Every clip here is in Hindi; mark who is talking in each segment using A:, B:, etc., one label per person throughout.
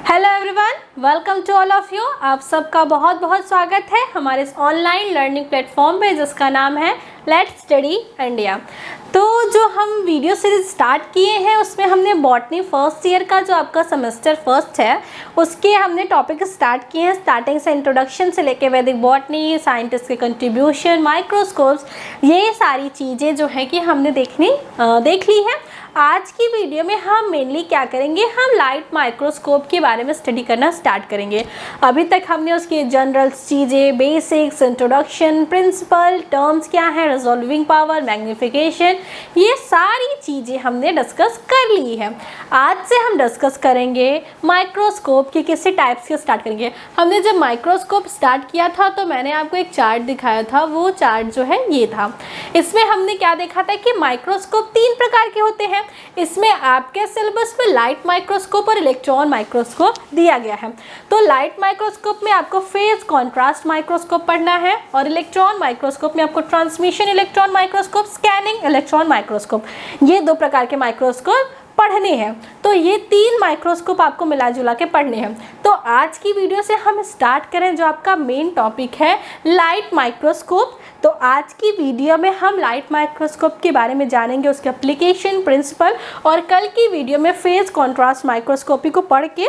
A: Hello everyone, welcome to all of you. आप सबका बहुत बहुत स्वागत है हमारे इस ऑनलाइन लर्निंग प्लेटफॉर्म पे जिसका नाम है लेट्स स्टडी इंडिया। तो जो हम वीडियो सीरीज स्टार्ट किए हैं उसमें हमने बॉटनी फर्स्ट ईयर का जो आपका सेमेस्टर फर्स्ट है उसके हमने टॉपिक स्टार्ट किए हैं, स्टार्टिंग से इंट्रोडक्शन से लेके वैदिक बॉटनी, साइंटिस्ट के कंट्रीब्यूशन, माइक्रोस्कोप्स, ये सारी चीज़ें जो है कि हमने देख ली है। आज की वीडियो में हम मेनली क्या करेंगे, हम लाइट माइक्रोस्कोप के बारे में स्टडी करना स्टार्ट करेंगे। अभी तक हमने उसकी जनरल चीज़ें, बेसिक्स, इंट्रोडक्शन, प्रिंसिपल, टर्म्स क्या है, रिजॉल्विंग पावर, मैग्नीफिकेशन, ये सारी चीज़ें हमने डिस्कस कर ली है। आज से हम डिस्कस करेंगे माइक्रोस्कोप के किसी टाइप्स के स्टार्ट करेंगे। हमने जब माइक्रोस्कोप स्टार्ट किया था तो मैंने आपको एक चार्ट दिखाया था, वो चार्ट जो है ये था। इसमें हमने क्या देखा था कि माइक्रोस्कोप 3 प्रकार के होते हैं। इसमें आपके सिलेबस में लाइट माइक्रोस्कोप और इलेक्ट्रॉन माइक्रोस्कोप दिया गया है। तो लाइट माइक्रोस्कोप में आपको फेज कॉन्ट्रास्ट माइक्रोस्कोप पढ़ना है और इलेक्ट्रॉन माइक्रोस्कोप में आपको transmission electron microscope, scanning electron microscope, ये 2 प्रकार के माइक्रोस्कोप पढ़ने हैं। तो ये 3 माइक्रोस्कोप आपको मिला जुला के पढ़ने हैं। तो आज की वीडियो से हम स्टार्ट करें जो आपका मेन टॉपिक है लाइट माइक्रोस्कोप। तो आज की वीडियो में हम लाइट माइक्रोस्कोप के बारे में जानेंगे, उसके एप्लीकेशन, प्रिंसिपल, और कल की वीडियो में फेज कॉन्ट्रास्ट माइक्रोस्कोपी को पढ़ के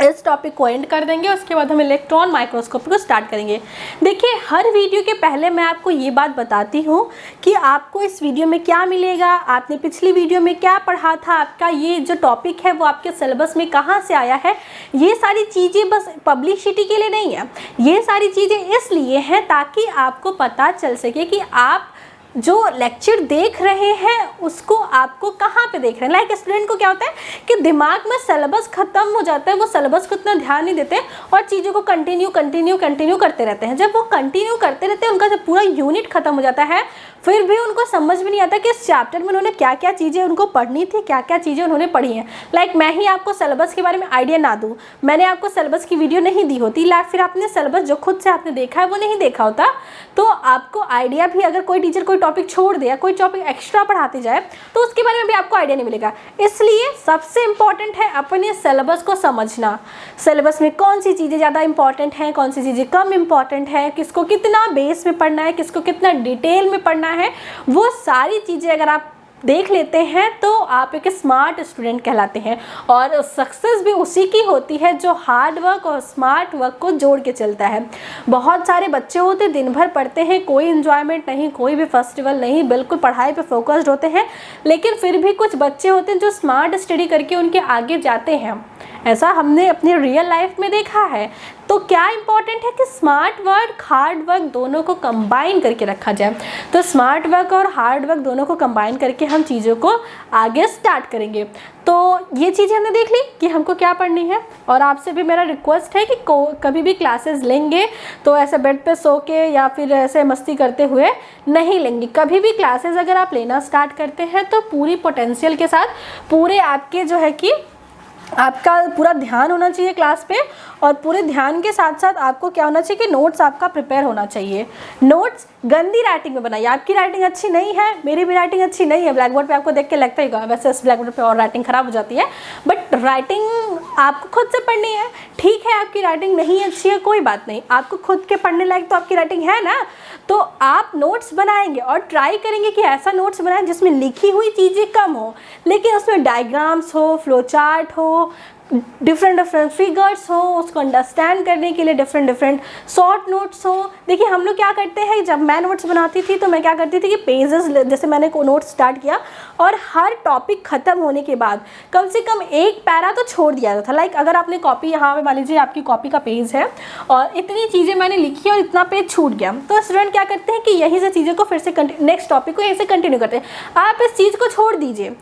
A: इस टॉपिक को एंड कर देंगे। उसके बाद हम इलेक्ट्रॉन माइक्रोस्कोपी को स्टार्ट करेंगे। देखिए, हर वीडियो के पहले मैं आपको ये बात बताती हूँ कि आपको इस वीडियो में क्या मिलेगा, आपने पिछली वीडियो में क्या पढ़ा था, आपका ये जो टॉपिक है वो आपके सिलेबस में कहाँ से आया है। ये सारी चीज़ें बस पब्लिसिटी के लिए नहीं है, ये सारी चीज़ें इसलिए हैं ताकि आपको पता चल सके कि आप जो लेक्चर देख रहे हैं उसको आपको कहाँ पे देख रहे हैं। लाइक स्टूडेंट को क्या होता है कि दिमाग में सिलेबस ख़त्म हो जाता है, वो सिलेबस को इतना ध्यान नहीं देते और चीज़ों को कंटिन्यू करते रहते हैं। जब वो कंटिन्यू करते रहते हैं, उनका जब पूरा यूनिट ख़त्म हो जाता है, फिर भी उनको समझ में नहीं आता कि इस चैप्टर में उन्होंने क्या क्या चीज़ें उनको पढ़नी थी, क्या क्या चीज़ें उन्होंने पढ़ी हैं। लाइक मैं ही आपको सिलेबस के बारे में आइडिया ना दूँ, मैंने आपको सिलेबस की वीडियो नहीं दी होती, लाइक फिर आपने सिलेबस जो खुद से आपने देखा है वो नहीं देखा होता, तो आपको आइडिया भी, अगर कोई टीचर कोई टॉपिक छोड़ दे या कोई टॉपिक एक्स्ट्रा पढ़ाते जाए तो उसके बारे में भी आपको आइडिया नहीं मिलेगा। इसलिए सबसे इम्पॉर्टेंट है अपने सिलेबस को समझना। सिलेबस में कौन सी चीज़ें ज़्यादा इंपॉर्टेंट हैं, कौन सी चीज़ें कम इंपॉर्टेंट है, किसको कितना बेस में पढ़ना है, किसको कितना डिटेल में पढ़ना है, वो सारी चीज़ें अगर आप देख लेते हैं तो आप एक स्मार्ट स्टूडेंट कहलाते हैं। और सक्सेस भी उसी की होती है जो हार्ड वर्क और स्मार्ट वर्क को जोड़ के चलता है। बहुत सारे बच्चे होते दिन भर पढ़ते हैं, कोई इन्जॉयमेंट नहीं, कोई भी फेस्टिवल नहीं, बिल्कुल पढ़ाई पे फोकस्ड होते हैं, लेकिन फिर भी कुछ बच्चे होते हैं जो स्मार्ट स्टडी करके उनके आगे जाते हैं। ऐसा हमने अपनी रियल लाइफ में देखा है। तो क्या इंपॉर्टेंट है कि स्मार्ट वर्क, हार्ड वर्क दोनों को कंबाइन करके रखा जाए। तो स्मार्ट वर्क और हार्ड वर्क दोनों को कंबाइन करके हम चीज़ों को आगे स्टार्ट करेंगे। तो ये चीज़ें हमने देख ली कि हमको क्या पढ़नी है। और आपसे भी मेरा रिक्वेस्ट है कि कभी भी क्लासेस लेंगे तो ऐसे बेड पे सो के या फिर ऐसे मस्ती करते हुए नहीं लेंगे। कभी भी क्लासेस अगर आप लेना स्टार्ट करते हैं तो पूरी पोटेंशियल के साथ, पूरे आपके जो है कि आपका पूरा ध्यान होना चाहिए क्लास पे, और पूरे ध्यान के साथ साथ आपको क्या होना चाहिए कि नोट्स आपका प्रिपेयर होना चाहिए। नोट्स गंदी राइटिंग में बनाइए। आपकी राइटिंग अच्छी नहीं है, मेरी भी राइटिंग अच्छी नहीं है, ब्लैक बोर्ड पे आपको देख के लगता ही, वैसे इस ब्लैक बोर्ड पे और राइटिंग ख़राब हो जाती है, बट राइटिंग आपको खुद से पढ़नी है। ठीक है, आपकी राइटिंग नहीं अच्छी है, कोई बात नहीं, आपको खुद के पढ़ने लायक तो आपकी राइटिंग है ना। तो आप नोट्स बनाएंगे और ट्राई करेंगे कि ऐसा नोट्स बनाएं जिसमें लिखी हुई चीज़ें कम हो, लेकिन उसमें डायग्राम्स हो, फ्लो चार्ट हो, डिफरेंट फिगर्स हो, उसको अंडरस्टैंड करने के लिए डिफरेंट शॉर्ट नोट्स हो। देखिए, हम लोग क्या करते हैं, जब मैं नोट्स बनाती थी तो मैं क्या करती थी कि पेजेस, जैसे मैंने को नोट्स स्टार्ट किया और हर टॉपिक ख़त्म होने के बाद कम से कम एक पैरा तो छोड़ दिया जाता था। लाइक अगर आपने कॉपी, यहाँ पे मान लीजिए आपकी कॉपी का पेज है और इतनी चीज़ें मैंने लिखी और इतना पेज छूट गया, तो स्टूडेंट क्या करते हैं कि यहीं से चीज़ों को फिर से नेक्स्ट टॉपिक को यहीं से कंटिन्यू करते हैं। आप इस चीज़ को छोड़ दीजिए,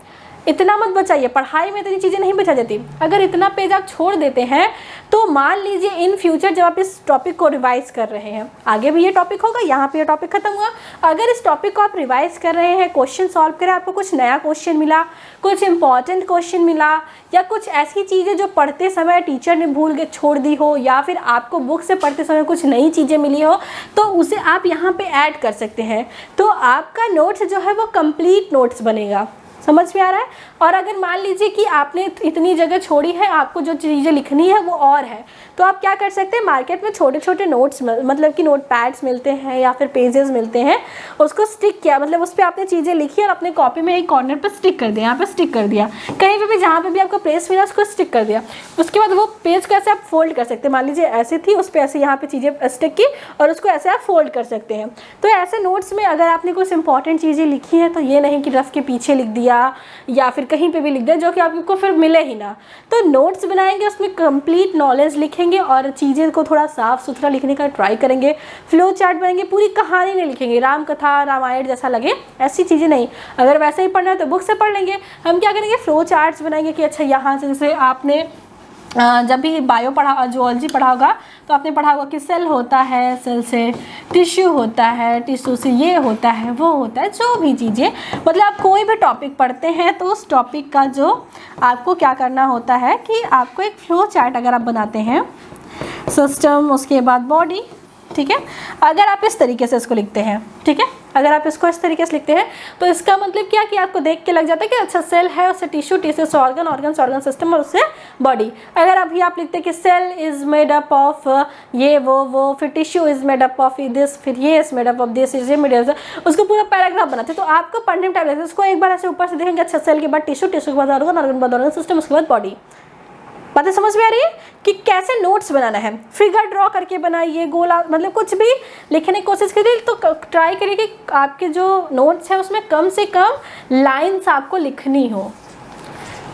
A: इतना मत बचाइए। पढ़ाई में इतनी चीज़ें नहीं बचा जाती। अगर इतना पेज आप छोड़ देते हैं तो मान लीजिए इन फ्यूचर जब आप इस टॉपिक को रिवाइज कर रहे हैं, आगे भी ये टॉपिक होगा, यहाँ पे ये टॉपिक खत्म हुआ, अगर इस टॉपिक को आप रिवाइज कर रहे हैं, क्वेश्चन सॉल्व करें, आपको कुछ नया क्वेश्चन मिला, कुछ इंपॉर्टेंट क्वेश्चन मिला, या कुछ ऐसी चीज़ें जो पढ़ते समय टीचर ने भूल के छोड़ दी हो, या फिर आपको बुक से पढ़ते समय कुछ नई चीज़ें मिली हो, तो उसे आप यहाँ पे ऐड कर सकते हैं। तो आपका नोट्स जो है वो कंप्लीट नोट्स बनेगा। समझ में आ रहा है। और अगर मान लीजिए कि आपने इतनी जगह छोड़ी है, आपको जो चीज़ें लिखनी है वो और है, तो आप क्या कर सकते हैं, मार्केट में छोटे छोटे नोट्स मतलब कि नोट पैड्स मिलते हैं या फिर पेजेस मिलते हैं, उसको स्टिक किया, मतलब उस पर आपने चीज़ें लिखी और अपने कॉपी में एक कॉर्नर पर स्टिक कर दिया, यहाँ पर स्टिक कर दिया, कहीं पर भी जहाँ पर भी आपको प्लेस मिला उसको स्टिक कर दिया। उसके बाद वो पेज को ऐसे आप फोल्ड कर सकते हैं, मान लीजिए ऐसे थी, उस पर ऐसे यहाँ पर चीज़ें स्टिक की और उसको ऐसे आप फोल्ड कर सकते हैं। तो ऐसे नोट्स में अगर आपने कुछ इंपॉर्टेंट चीज़ें लिखी हैं तो ये नहीं कि रफ के पीछे लिख दिया या फिर कहीं पे भी लिख दिया जो कि आपको फिर मिले ही ना। तो नोट्स बनाएंगे, उसमें कंप्लीट नॉलेज लिखेंगे और चीज़ें को थोड़ा साफ सुथरा लिखने का ट्राई करेंगे। फ्लो चार्ट बनाएंगे, पूरी कहानी नहीं लिखेंगे, राम कथा रामायण जैसा लगे ऐसी चीज़ें नहीं। अगर वैसे ही पढ़ना है तो बुक से पढ़ लेंगे। हम क्या करेंगे, फ्लो चार्ट्स बनाएंगे कि अच्छा यहाँ से, जैसे आपने जब भी बायो पढ़ा, जूलॉजी पढ़ा होगा तो आपने पढ़ा होगा कि सेल होता है, सेल से टिश्यू होता है, टिश्यू से ये होता है वो होता है, जो भी चीज़ें, मतलब आप कोई भी टॉपिक पढ़ते हैं तो उस टॉपिक का जो आपको क्या करना होता है कि आपको एक फ्लो चार्ट अगर आप बनाते हैं, सिस्टम, उसके बाद बॉडी, ठीक है, अगर आप इस तरीके से इसको लिखते हैं, ठीक है, अगर आप इसको इस तरीके से लिखते हैं तो इसका मतलब क्या कि आपको देख के लग जाता है कि अच्छा सेल है, उससे टिश्यू, टिश्यू से ऑर्गन, ऑर्गन से ऑर्गन सिस्टम और उससे बॉडी। अगर अभी आप लिखते हैं कि cell is made up of ये वो, फिर tissue is made up of this, फिर ये is made up of this, ये मेड अप, उसको पूरा पैराग्राफ बनाते हैं। तो आपको पढ़ने में टाइम लगता है, उसको एक बार ऐसे ऊपर से देखेंगे, अच्छा सेल के बाद टिश्यू, टिश्यू के बाद ऑर्गन, ऑर्गन के बाद ऑर्गन सिस्टम, उसके बाद बॉडी। बातें समझ में आ रही है कि कैसे नोट्स बनाना है। फिगर ड्रॉ करके बनाइए, गोला, मतलब कुछ भी लिखने की कोशिश करिए। तो ट्राई करिए कि आपके जो नोट्स हैं उसमें कम से कम लाइंस आपको लिखनी हो,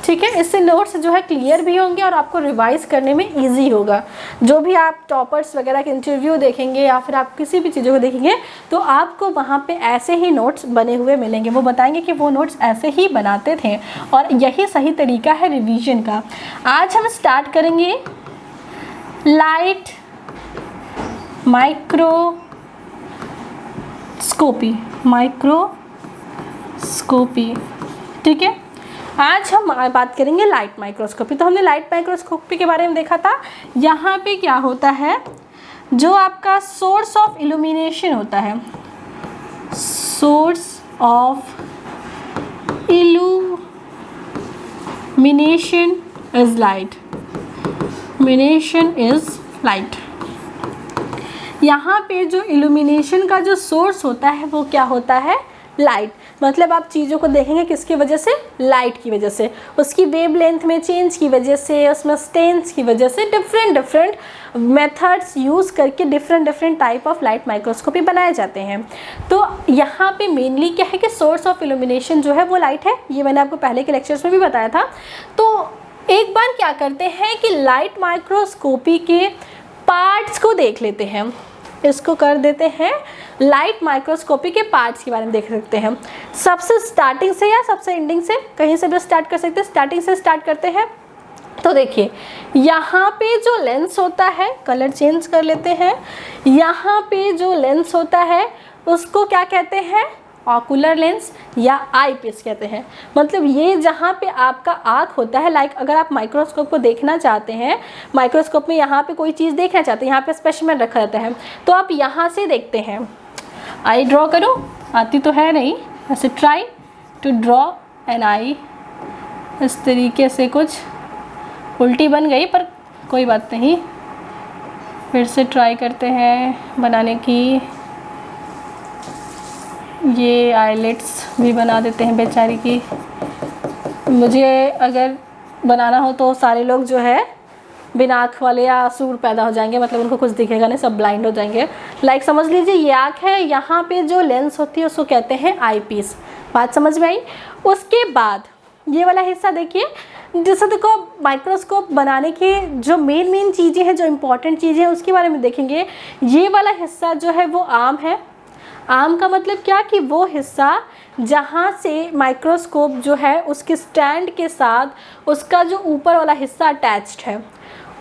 A: ठीक है। इससे नोट्स जो है क्लियर भी होंगे और आपको रिवाइज करने में इजी होगा। जो भी आप टॉपर्स वगैरह के इंटरव्यू देखेंगे या फिर आप किसी भी चीज़ों को देखेंगे तो आपको वहाँ पे ऐसे ही नोट्स बने हुए मिलेंगे। वो बताएंगे कि वो नोट्स ऐसे ही बनाते थे और यही सही तरीका है रिवीजन का। आज हम स्टार्ट करेंगे लाइट माइक्रोस्कोपी, ठीक है। आज हम बात करेंगे लाइट माइक्रोस्कोपी। तो हमने लाइट माइक्रोस्कोपी के बारे में देखा था। यहाँ पे क्या होता है, जो आपका सोर्स ऑफ इल्यूमिनेशन होता है, source of illumination is light, illumination is light. यहाँ पे जो इल्यूमिनेशन का जो सोर्स होता है वो क्या होता है, लाइट। मतलब आप चीज़ों को देखेंगे किसकी वजह से, लाइट की वजह से, उसकी वेवलेंथ में चेंज की वजह से, उसमें स्टेन्स की वजह से, डिफरेंट मेथड्स यूज़ करके different type of light microscopy बनाए जाते हैं। तो यहाँ पे मेनली क्या है कि सोर्स ऑफ इल्यूमिनेशन जो है वो लाइट है। ये मैंने आपको पहले के लेक्चर्स में भी बताया था। तो एक बार क्या करते हैं कि लाइट माइक्रोस्कोपी के पार्ट्स को देख लेते हैं। इसको कर देते हैं लाइट माइक्रोस्कोपी के पार्ट्स के बारे में देख सकते हैं। सबसे स्टार्टिंग से या सबसे एंडिंग से, कहीं से भी स्टार्ट कर सकते हैं। स्टार्टिंग से स्टार्ट करते हैं। तो देखिए यहाँ पे जो लेंस होता है, कलर चेंज कर लेते हैं, यहाँ पे जो लेंस होता है उसको क्या कहते हैं, ऑकुलर लेंस या आई पीस कहते हैं। मतलब ये जहाँ पे आपका आँख होता है, लाइक अगर आप माइक्रोस्कोप को देखना चाहते हैं, माइक्रोस्कोप में यहाँ पे कोई चीज़ देखना चाहते हैं, यहाँ पे स्पेसिमेन रखा रहता है, तो आप यहाँ से देखते हैं। आई ड्रॉ करूँ, आती तो है नहीं, ऐसे ट्राई टू ड्रॉ एन आई। इस तरीके से कुछ उल्टी बन गई पर कोई बात नहीं, फिर से ट्राई करते हैं बनाने की। ये आईलेट्स भी बना देते हैं बेचारी की। मुझे अगर बनाना हो तो सारे लोग जो है बिना आँख वाले या सूर पैदा हो जाएंगे, मतलब उनको कुछ दिखेगा नहीं, सब ब्लाइंड हो जाएंगे। लाइक समझ लीजिए ये आँख है, यहाँ पे जो लेंस होती है उसको कहते हैं आई पीस। बात समझ में आई। उसके बाद ये वाला हिस्सा देखिए, जैसे देखो माइक्रोस्कोप बनाने की जो मेन चीज़ें हैं, जो इम्पोर्टेंट चीज़ें हैं उसके बारे में देखेंगे। ये वाला हिस्सा जो है वो आर्म है। आर्म का मतलब क्या कि वो हिस्सा जहाँ से माइक्रोस्कोप जो है उसके स्टैंड के साथ उसका जो ऊपर वाला हिस्सा अटैच्ड है।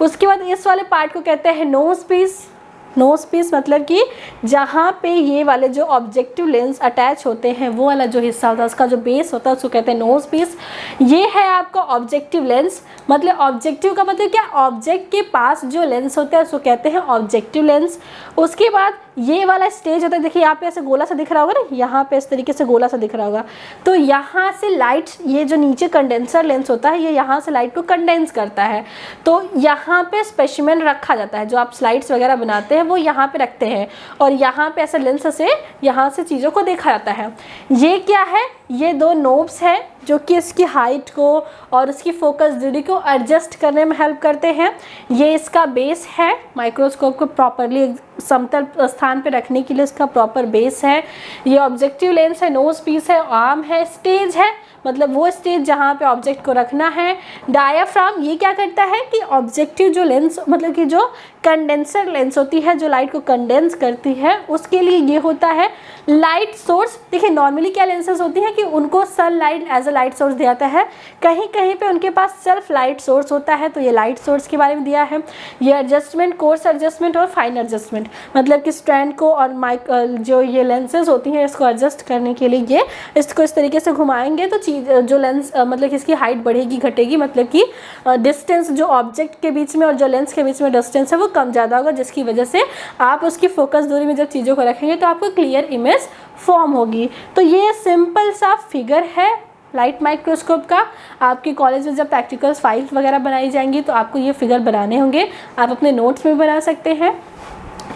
A: उसके बाद इस वाले पार्ट को कहते हैं नोज पीस। नोज पीस मतलब कि जहाँ पे ये वाले जो ऑब्जेक्टिव लेंस अटैच होते हैं वो वाला जो हिस्सा होता है, उसका जो बेस होता है उसको कहते हैं नोज पीस। ये है आपका ऑब्जेक्टिव लेंस। मतलब ऑब्जेक्टिव का मतलब क्या, ऑब्जेक्ट के पास जो लेंस होता है उसको कहते हैं ऑब्जेक्टिव लेंस। उसके बाद ये वाला स्टेज होता है, देखिए यहाँ पे ऐसे गोला सा दिख रहा होगा ना, यहाँ पे इस तरीके से गोला सा दिख रहा होगा, तो यहाँ से लाइट, ये जो नीचे कंडेंसर लेंस होता है ये यहाँ से लाइट को कंडेंस करता है, तो यहाँ पे स्पेसिमेन रखा जाता है, जो आप स्लाइड्स वगैरह बनाते हैं वो यहाँ पे रखते हैं, और यहाँ पे ऐसे लेंस से यहाँ से चीज़ों को देखा जाता है। ये क्या है, ये दो नोब्स हैं जो कि इसकी हाइट को और उसकी फोकस दूरी को एडजस्ट करने में हेल्प करते हैं। ये इसका बेस है, माइक्रोस्कोप को प्रॉपरली समतल स्थान पे रखने के लिए इसका प्रॉपर बेस है। ये ऑब्जेक्टिव लेंस है, नोज पीस है, आर्म है, स्टेज है, मतलब वो स्टेज जहाँ पे ऑब्जेक्ट को रखना है। डायाफ्राम ये क्या करता है कि ऑब्जेक्टिव जो लेंस, मतलब कि जो कंडेंसर लेंस होती है जो लाइट को कंडेंस करती है, उसके लिए ये होता है लाइट सोर्स। देखिए नॉर्मली क्या लेंसेज होती हैं कि उनको sunlight as a light source दिया जाता है, कहीं कहीं पे उनके पास सेल्फ लाइट सोर्स होता है, तो ये लाइट सोर्स के बारे में दिया है। ये एडजस्टमेंट, कोर्स एडजस्टमेंट और फाइन एडजस्टमेंट, मतलब कि स्ट्रैंड को और जो ये लेंसेज होती हैं इसको एडजस्ट करने के लिए ये इसको इस तरीके से घुमाएंगे तो चीज़ जो लेंस मतलब कि इसकी हाइट बढ़ेगी घटेगी, मतलब कि डिस्टेंस जो ऑब्जेक्ट के बीच में और जो लेंस के बीच में डिस्टेंस है वो कम ज़्यादा होगा, जिसकी वजह से आप उसकी फोकस दूरी में जब चीज़ों को रखेंगे तो आपको क्लियर इमेज फॉर्म होगी। तो ये सिंपल सा फिगर है लाइट माइक्रोस्कोप का। आपके कॉलेज में जब प्रैक्टिकल्स फाइल्स वगैरह बनाई जाएंगी तो आपको ये फिगर बनाने होंगे, आप अपने नोट्स में बना सकते हैं।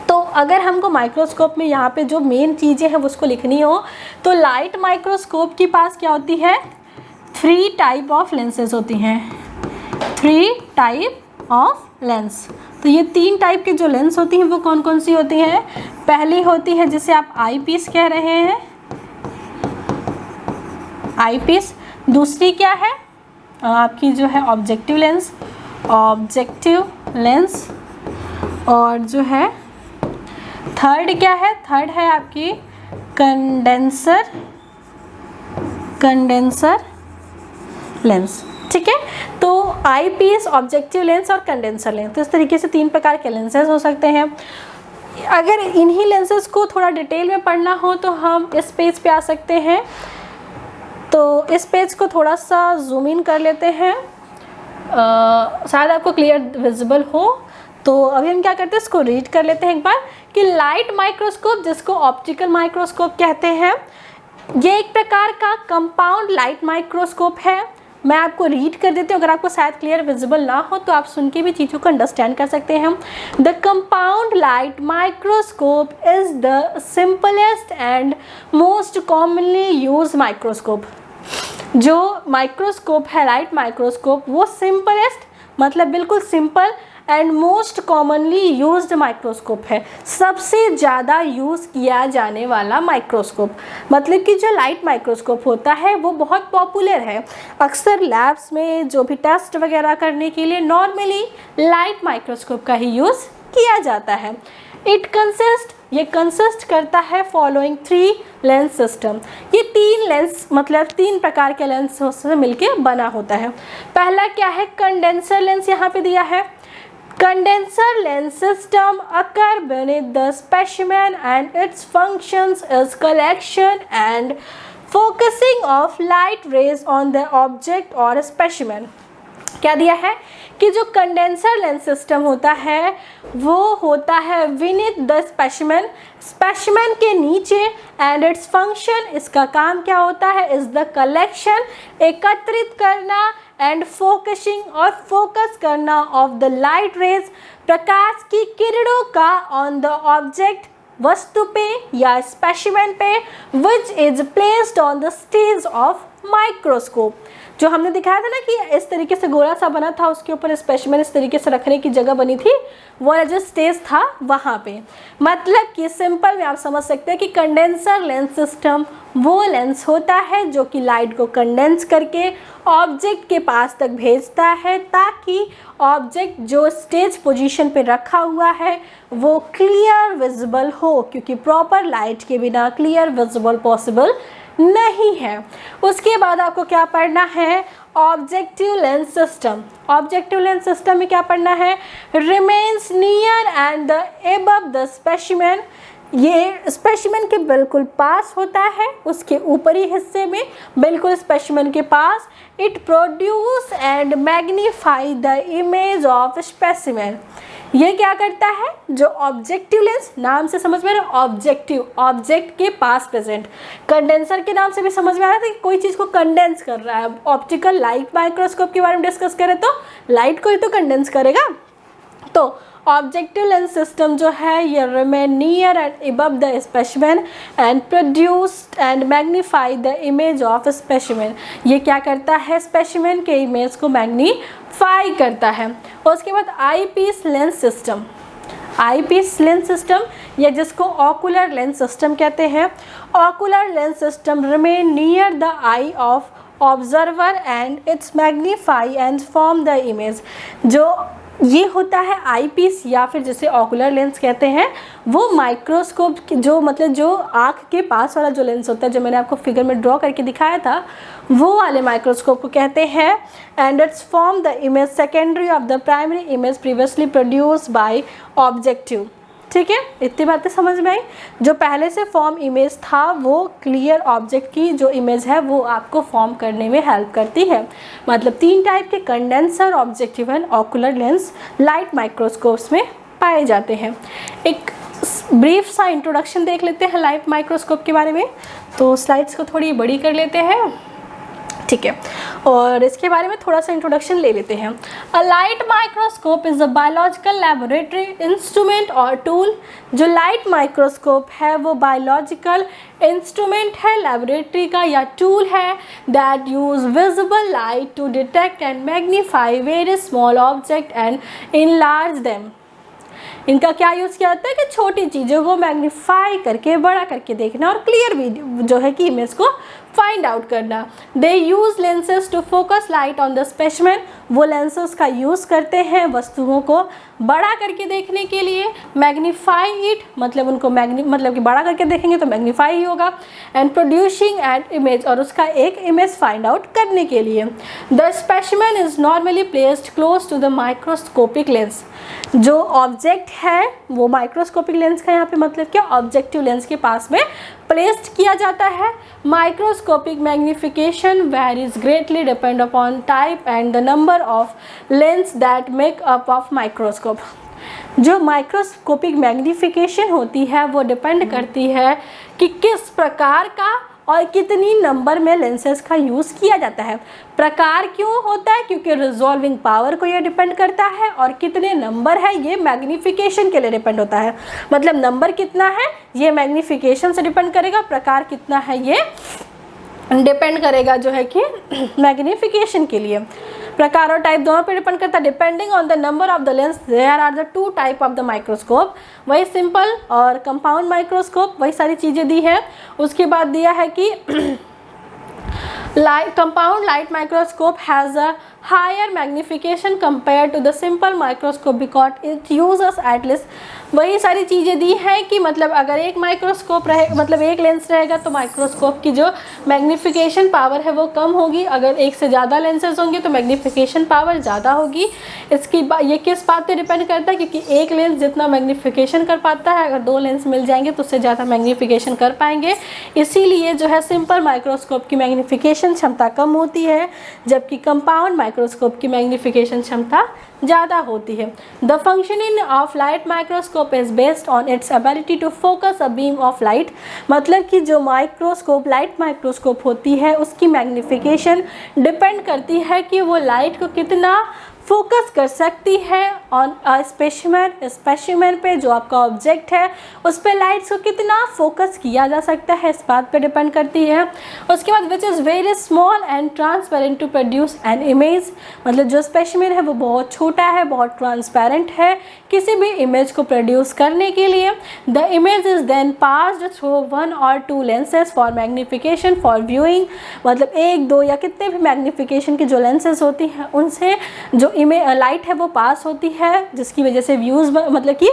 A: तो अगर हमको माइक्रोस्कोप में यहाँ पे जो मेन चीज़ें हैं उसको लिखनी हो तो लाइट माइक्रोस्कोप के पास क्या होती है, 3 टाइप ऑफ लेंसेज होती हैं, 3 टाइप ऑफ लेंस। तो ये 3 टाइप के जो लेंस होती हैं वो कौन कौन सी होती हैं। पहली होती है जिसे आप आई पीस कह रहे हैं, आई पीस। दूसरी क्या है आपकी जो है ऑब्जेक्टिव लेंस, ऑब्जेक्टिव लेंस। और जो है थर्ड क्या है, थर्ड है आपकी कंडेंसर, कंडेंसर लेंस। ठीक है, तो आई पीस, ऑब्जेक्टिव लेंस और कंडेंसर लेंस, तो इस तरीके से 3 प्रकार के लेंसेज हो सकते हैं। अगर इन्हीं लेंसेज को थोड़ा डिटेल में पढ़ना हो तो हम इस पेज पे आ सकते हैं। तो इस पेज को थोड़ा सा जूम इन कर लेते हैं, शायद आपको क्लियर विजिबल हो। तो अभी हम क्या करते हैं, इसको रीड कर लेते हैं एक बार कि लाइट माइक्रोस्कोप, जिसको ऑप्टिकल माइक्रोस्कोप कहते हैं, ये एक प्रकार का कंपाउंड लाइट माइक्रोस्कोप है। मैं आपको रीड कर देती हूँ, अगर आपको शायद क्लियर विजिबल ना हो तो आप सुन के भी चीज़ों को अंडरस्टैंड कर सकते हैं। The compound light microscope is the simplest and most commonly use microscope. जो माइक्रोस्कोप है लाइट माइक्रोस्कोप वो सिंपलेस्ट मतलब बिल्कुल simple and most commonly used microscope है, सबसे ज़्यादा यूज़ किया जाने वाला माइक्रोस्कोप। मतलब कि जो लाइट माइक्रोस्कोप होता है वो बहुत पॉपुलर है, अक्सर लैब्स में जो भी टेस्ट वगैरह करने के लिए नॉर्मली लाइट माइक्रोस्कोप का ही यूज़ किया जाता है। इट कंसिस्ट, ये कंसिस्ट करता है फॉलोइंग 3 लेंस सिस्टम। ये 3 लेंस मतलब 3 प्रकार के लेंस से मिलके बना होता है। पहला क्या है, कंडेंसर लेंस यहाँ पे दिया है। Condenser lens system occur beneath the specimen and its functions is collection and focusing of light rays on the object or specimen। क्या दिया है कि जो कंडेंसर लेंस सिस्टम होता है वो होता है विनिथ द स्पेसिमेन, स्पेसिमेन के नीचे, एंड इट्स फंक्शन, इसका काम क्या होता है, इज द कलेक्शन, एकत्रित करना, एंड फोकसिंग और फोकस करना ऑफ द लाइट रेज, प्रकाश की किरणों का ऑन द ऑब्जेक्ट, वस्तु पे या स्पेसिमेन पे, which is placed on the stage of microscope. जो हमने दिखाया था ना कि इस तरीके से गोला सा बना था, उसके ऊपर स्पेसिमेन इस तरीके से रखने की जगह बनी थी, वो जो स्टेज था वहाँ पे। मतलब कि सिंपल में आप समझ सकते हैं कि कंडेंसर लेंस सिस्टम वो लेंस होता है जो कि लाइट को कंडेंस करके ऑब्जेक्ट के पास तक भेजता है, ताकि ऑब्जेक्ट जो स्टेज पोजीशन पे रखा हुआ है वो क्लियर विजिबल हो, क्योंकि प्रॉपर लाइट के बिना क्लियर विजिबल पॉसिबल नहीं है। उसके बाद आपको क्या पढ़ना है, objective lens system. Objective lens system में क्या पढ़ना है, remains near and the above the specimen, ये स्पेसिमेन के बिल्कुल पास होता है, उसके ऊपरी हिस्से में बिल्कुल स्पेसिमेन के पास। It produce and magnify the image of specimen, ये क्या करता है, जो ऑब्जेक्टिव लेंस, नाम से समझ में आ रहा है, ऑब्जेक्टिव, ऑब्जेक्ट के पास प्रेजेंट। कंडेंसर के नाम से भी समझ में आ रहा था कि कोई चीज़ को कंडेंस कर रहा है। ऑप्टिकल लाइट माइक्रोस्कोप के बारे में डिस्कस करें तो लाइट को ही तो कंडेंस करेगा। तो ऑब्जेक्टिव लेंस सिस्टम जो है ये remain near and above the specimen and produced and magnify the image of specimen. ये क्या करता है, स्पेसिमेन के इमेज को मैग्नीफाई करता है। और उसके बाद आई पीस लेंस सिस्टम, आई पीस लेंस सिस्टम या जिसको ऑकुलर लेंस सिस्टम कहते हैं। Ocular lens system remain near the I of observer and it's magnify and form the image. जो ये होता है आई पीस या फिर जिसे ऑकुलर लेंस कहते हैं, वो माइक्रोस्कोप जो मतलब जो आँख के पास वाला जो लेंस होता है, जो मैंने आपको फिगर में ड्रॉ करके दिखाया था, वो वाले माइक्रोस्कोप को कहते हैं। And it's form the image secondary of the primary image previously produce by objective. ठीक है, इतनी बातें समझ में आई। जो पहले से फॉर्म इमेज था वो क्लियर ऑब्जेक्ट की जो इमेज है वो आपको फॉर्म करने में हेल्प करती है। मतलब 3 टाइप के condenser, objective and ocular lens light microscopes में पाए जाते हैं। एक ब्रीफ सा इंट्रोडक्शन देख लेते हैं लाइट माइक्रोस्कोप के बारे में। तो स्लाइड्स को थोड़ी बड़ी कर लेते हैं, ठीक है, और इसके बारे में थोड़ा सा इंट्रोडक्शन ले लेते हैं। A light microscope is a biological laboratory instrument और टूल। जो लाइट माइक्रोस्कोप है वो बायोलॉजिकल इंस्ट्रूमेंट है, लैबोरेटरी का या टूल है, that use visible light to detect and magnify very small object and enlarge them. इनका क्या यूज़ किया जाता है कि छोटी चीज़ों को मैग्नीफाई करके बड़ा करके देखना और क्लियर वीडियो जो है कि इमेज को फाइंड आउट करना। They use lenses to focus light on the specimen. वो लेंसेज का यूज़ करते हैं वस्तुओं को बड़ा करके देखने के लिए। मैग्नीफाई इट मतलब उनको मतलब कि बड़ा करके देखेंगे तो मैग्नीफाई ही होगा। एंड प्रोड्यूसिंग एन इमेज और उसका एक इमेज फाइंड आउट करने के लिए। The specimen is normally placed close to the microscopic lens. जो ऑब्जेक्ट है वो माइक्रोस्कोपिक लेंस का यहाँ पे मतलब क्या, ऑब्जेक्टिव लेंस के पास में प्लेस्ड किया जाता है। Microscopic magnification varies greatly depend upon type and the number of lens that make up of microscope. जो माइक्रोस्कोपिक मैग्निफिकेशन होती है वो डिपेंड करती है कि किस प्रकार का और कितनी नंबर में लेंसेज का यूज़ किया जाता है। प्रकार क्यों होता है, क्योंकि रिजॉल्विंग पावर को ये डिपेंड करता है, और कितने नंबर है ये मैग्निफिकेशन के लिए डिपेंड होता है। मतलब नंबर कितना है ये मैग्निफिकेशन से डिपेंड करेगा, प्रकार कितना है ये डिपेंड करेगा जो है कि मैग्निफिकेशन के लिए। प्रकार और टाइप दोनों पे डिपेंड करता है। Depending on the number of the lens there are the 2 type of the microscope. वही सिंपल और कंपाउंड माइक्रोस्कोप, वही सारी चीज़ें दी है। उसके बाद दिया है कि compound light microscope has a higher magnification compared to the simple microscope because it uses at least, वही सारी चीज़ें दी हैं कि मतलब अगर एक माइक्रोस्कोप रहे मतलब एक लेंस रहेगा तो माइक्रोस्कोप की जो मैग्निफिकेशन पावर है वो कम होगी। अगर एक से ज़्यादा लेंसेज होंगे तो मैग्निफिकेशन पावर ज़्यादा होगी। इसकी ये किस बात पे डिपेंड करता है, क्योंकि एक लेंस जितना मैग्निफिकेशन कर पाता है अगर 2 लेंस मिल जाएंगे तो उससे ज़्यादा मैग्निफिकेशन कर पाएंगे। इसीलिए जो है सिंपल माइक्रोस्कोप की मैग्निफिकेशन क्षमता कम होती है, जबकि कंपाउंड माइक्रोस्कोप की मैग्निफिकेशन क्षमता ज़्यादा होती है। The functioning of light microscope is based on its ability to focus a beam of light. मतलब कि जो माइक्रोस्कोप लाइट माइक्रोस्कोप होती है उसकी मैग्निफिकेशन डिपेंड करती है कि वो लाइट को कितना फोकस कर सकती है ऑन स्पेसिमेन पे, जो आपका ऑब्जेक्ट है उस पर लाइट्स को कितना फोकस किया जा सकता है, इस बात पे डिपेंड करती है। उसके बाद which is very small and transparent to produce an image. मतलब जो स्पेसिमेन है वो बहुत छोटा है, बहुत ट्रांसपेरेंट है किसी भी इमेज को प्रोड्यूस करने के लिए। The image is then passed through 1 or 2 lenses for magnification for viewing. मतलब 1, 2 या कितने भी मैग्निफिकेशन की जो लेंसेज होती हैं उनसे जो लाइट है वो पास होती है, जिसकी वजह से व्यूज़ मतलब कि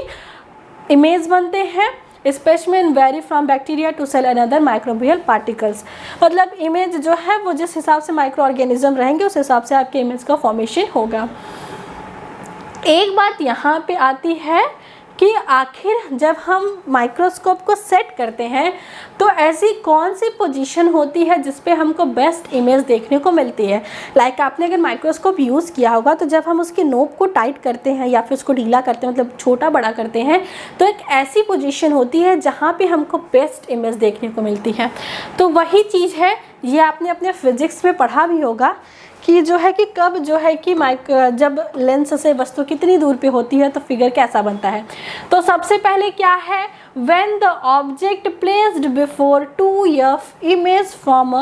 A: इमेज बनते हैं। Specimen vary from bacteria to cell and other microbial particles. मतलब इमेज जो है वो जिस हिसाब से माइक्रो ऑर्गेनिज्म रहेंगे उस हिसाब से आपके इमेज का फॉर्मेशन होगा। एक बात यहाँ पे आती है कि आखिर जब हम माइक्रोस्कोप को सेट करते हैं तो ऐसी कौन सी पोजीशन होती है जिस पे हमको बेस्ट इमेज देखने को मिलती है। लाइक आपने अगर माइक्रोस्कोप यूज़ किया होगा तो जब हम उसके नोब को टाइट करते हैं या फिर उसको ढीला करते हैं, मतलब छोटा बड़ा करते हैं, तो एक ऐसी पोजीशन होती है जहाँ पे हमको बेस्ट इमेज देखने को मिलती है। तो वही चीज़ है, ये आपने अपने फिजिक्स में पढ़ा भी होगा कि जो है कि कब जो है कि जब लेंस से वस्तु कितनी दूर पे होती है तो फिगर कैसा बनता है। तो सबसे पहले क्या है, when the object placed before 2f image from,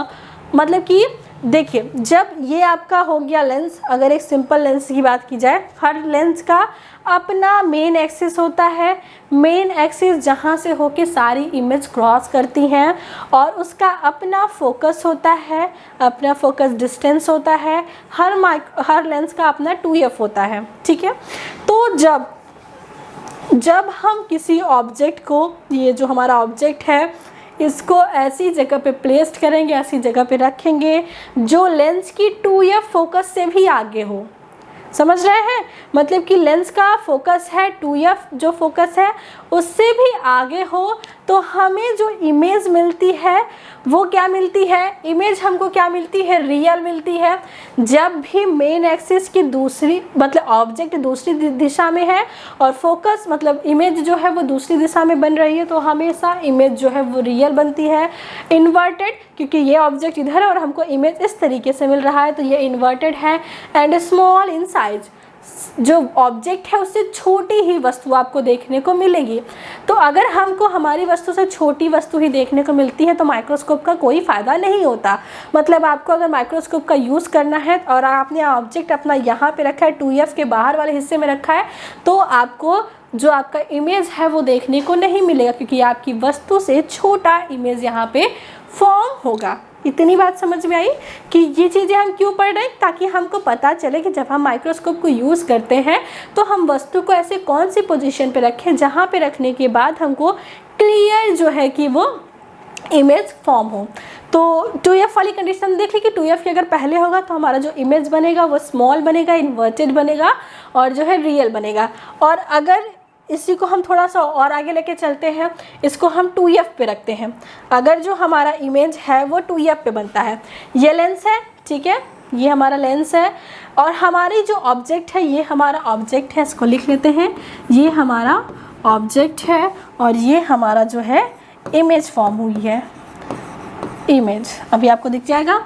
A: मतलब कि देखिए जब ये आपका हो गया लेंस, अगर एक सिंपल लेंस की बात की जाए, हर लेंस का अपना मेन एक्सिस होता है। मेन एक्सिस जहाँ से होके सारी इमेज क्रॉस करती हैं और उसका अपना फोकस होता है, अपना फोकस डिस्टेंस होता है। हर लेंस का अपना 2f होता है, ठीक है। तो जब हम किसी ऑब्जेक्ट को, ये जो हमारा ऑब्जेक्ट है, इसको ऐसी जगह पे प्लेस्ड करेंगे, ऐसी जगह पे रखेंगे जो लेंस की 2f फोकस से भी आगे हो। समझ रहे हैं, मतलब कि लेंस का फोकस है 2f, जो फोकस है उससे भी आगे हो, तो हमें जो इमेज मिलती है वो क्या मिलती है, इमेज हमको क्या मिलती है, रियल मिलती है। जब भी मेन एक्सिस की दूसरी, मतलब ऑब्जेक्ट दूसरी दिशा में है और फोकस मतलब इमेज जो है वो दूसरी दिशा में बन रही है, तो हमेशा इमेज जो है वो रियल बनती है। इन्वर्टेड, क्योंकि ये ऑब्जेक्ट इधर है और हमको इमेज इस तरीके से मिल रहा है, तो ये इन्वर्टेड है। एंड स्मॉल इन साइज, जो ऑब्जेक्ट है उससे छोटी ही वस्तु आपको देखने को मिलेगी। तो अगर हमको हमारी वस्तु से छोटी वस्तु ही देखने को मिलती है तो माइक्रोस्कोप का कोई फ़ायदा नहीं होता। मतलब आपको अगर माइक्रोस्कोप का यूज़ करना है और आपने ऑब्जेक्ट अपना यहाँ पे रखा है, 2f के बाहर वाले हिस्से में रखा है, तो आपको जो आपका इमेज है वो देखने को नहीं मिलेगा, क्योंकि आपकी वस्तु से छोटा इमेज यहाँ पे फॉर्म होगा। इतनी बात समझ में आई कि ये चीज़ें हम क्यों पढ़ रहे हैं, ताकि हमको पता चले कि जब हम माइक्रोस्कोप को यूज़ करते हैं तो हम वस्तु को ऐसे कौन सी पोजीशन पे रखें जहाँ पे रखने के बाद हमको क्लियर जो है कि वो इमेज फॉर्म हो। तो 2f वाली कंडीशन देख ली कि 2f के अगर पहले होगा तो हमारा जो इमेज बनेगा वो स्मॉल बनेगा, इन्वर्टेड बनेगा और जो है रियल बनेगा। और अगर इसी को हम थोड़ा सा और आगे लेके चलते हैं, इसको हम 2f पे रखते हैं, अगर जो हमारा इमेज है वो 2f पे बनता है। ये लेंस है, ठीक है, ये हमारा लेंस है और हमारी जो ऑब्जेक्ट है ये हमारा ऑब्जेक्ट है, इसको लिख लेते हैं, ये हमारा ऑब्जेक्ट है और ये हमारा जो है इमेज फॉर्म हुई है, इमेज अभी आपको दिख जाएगा।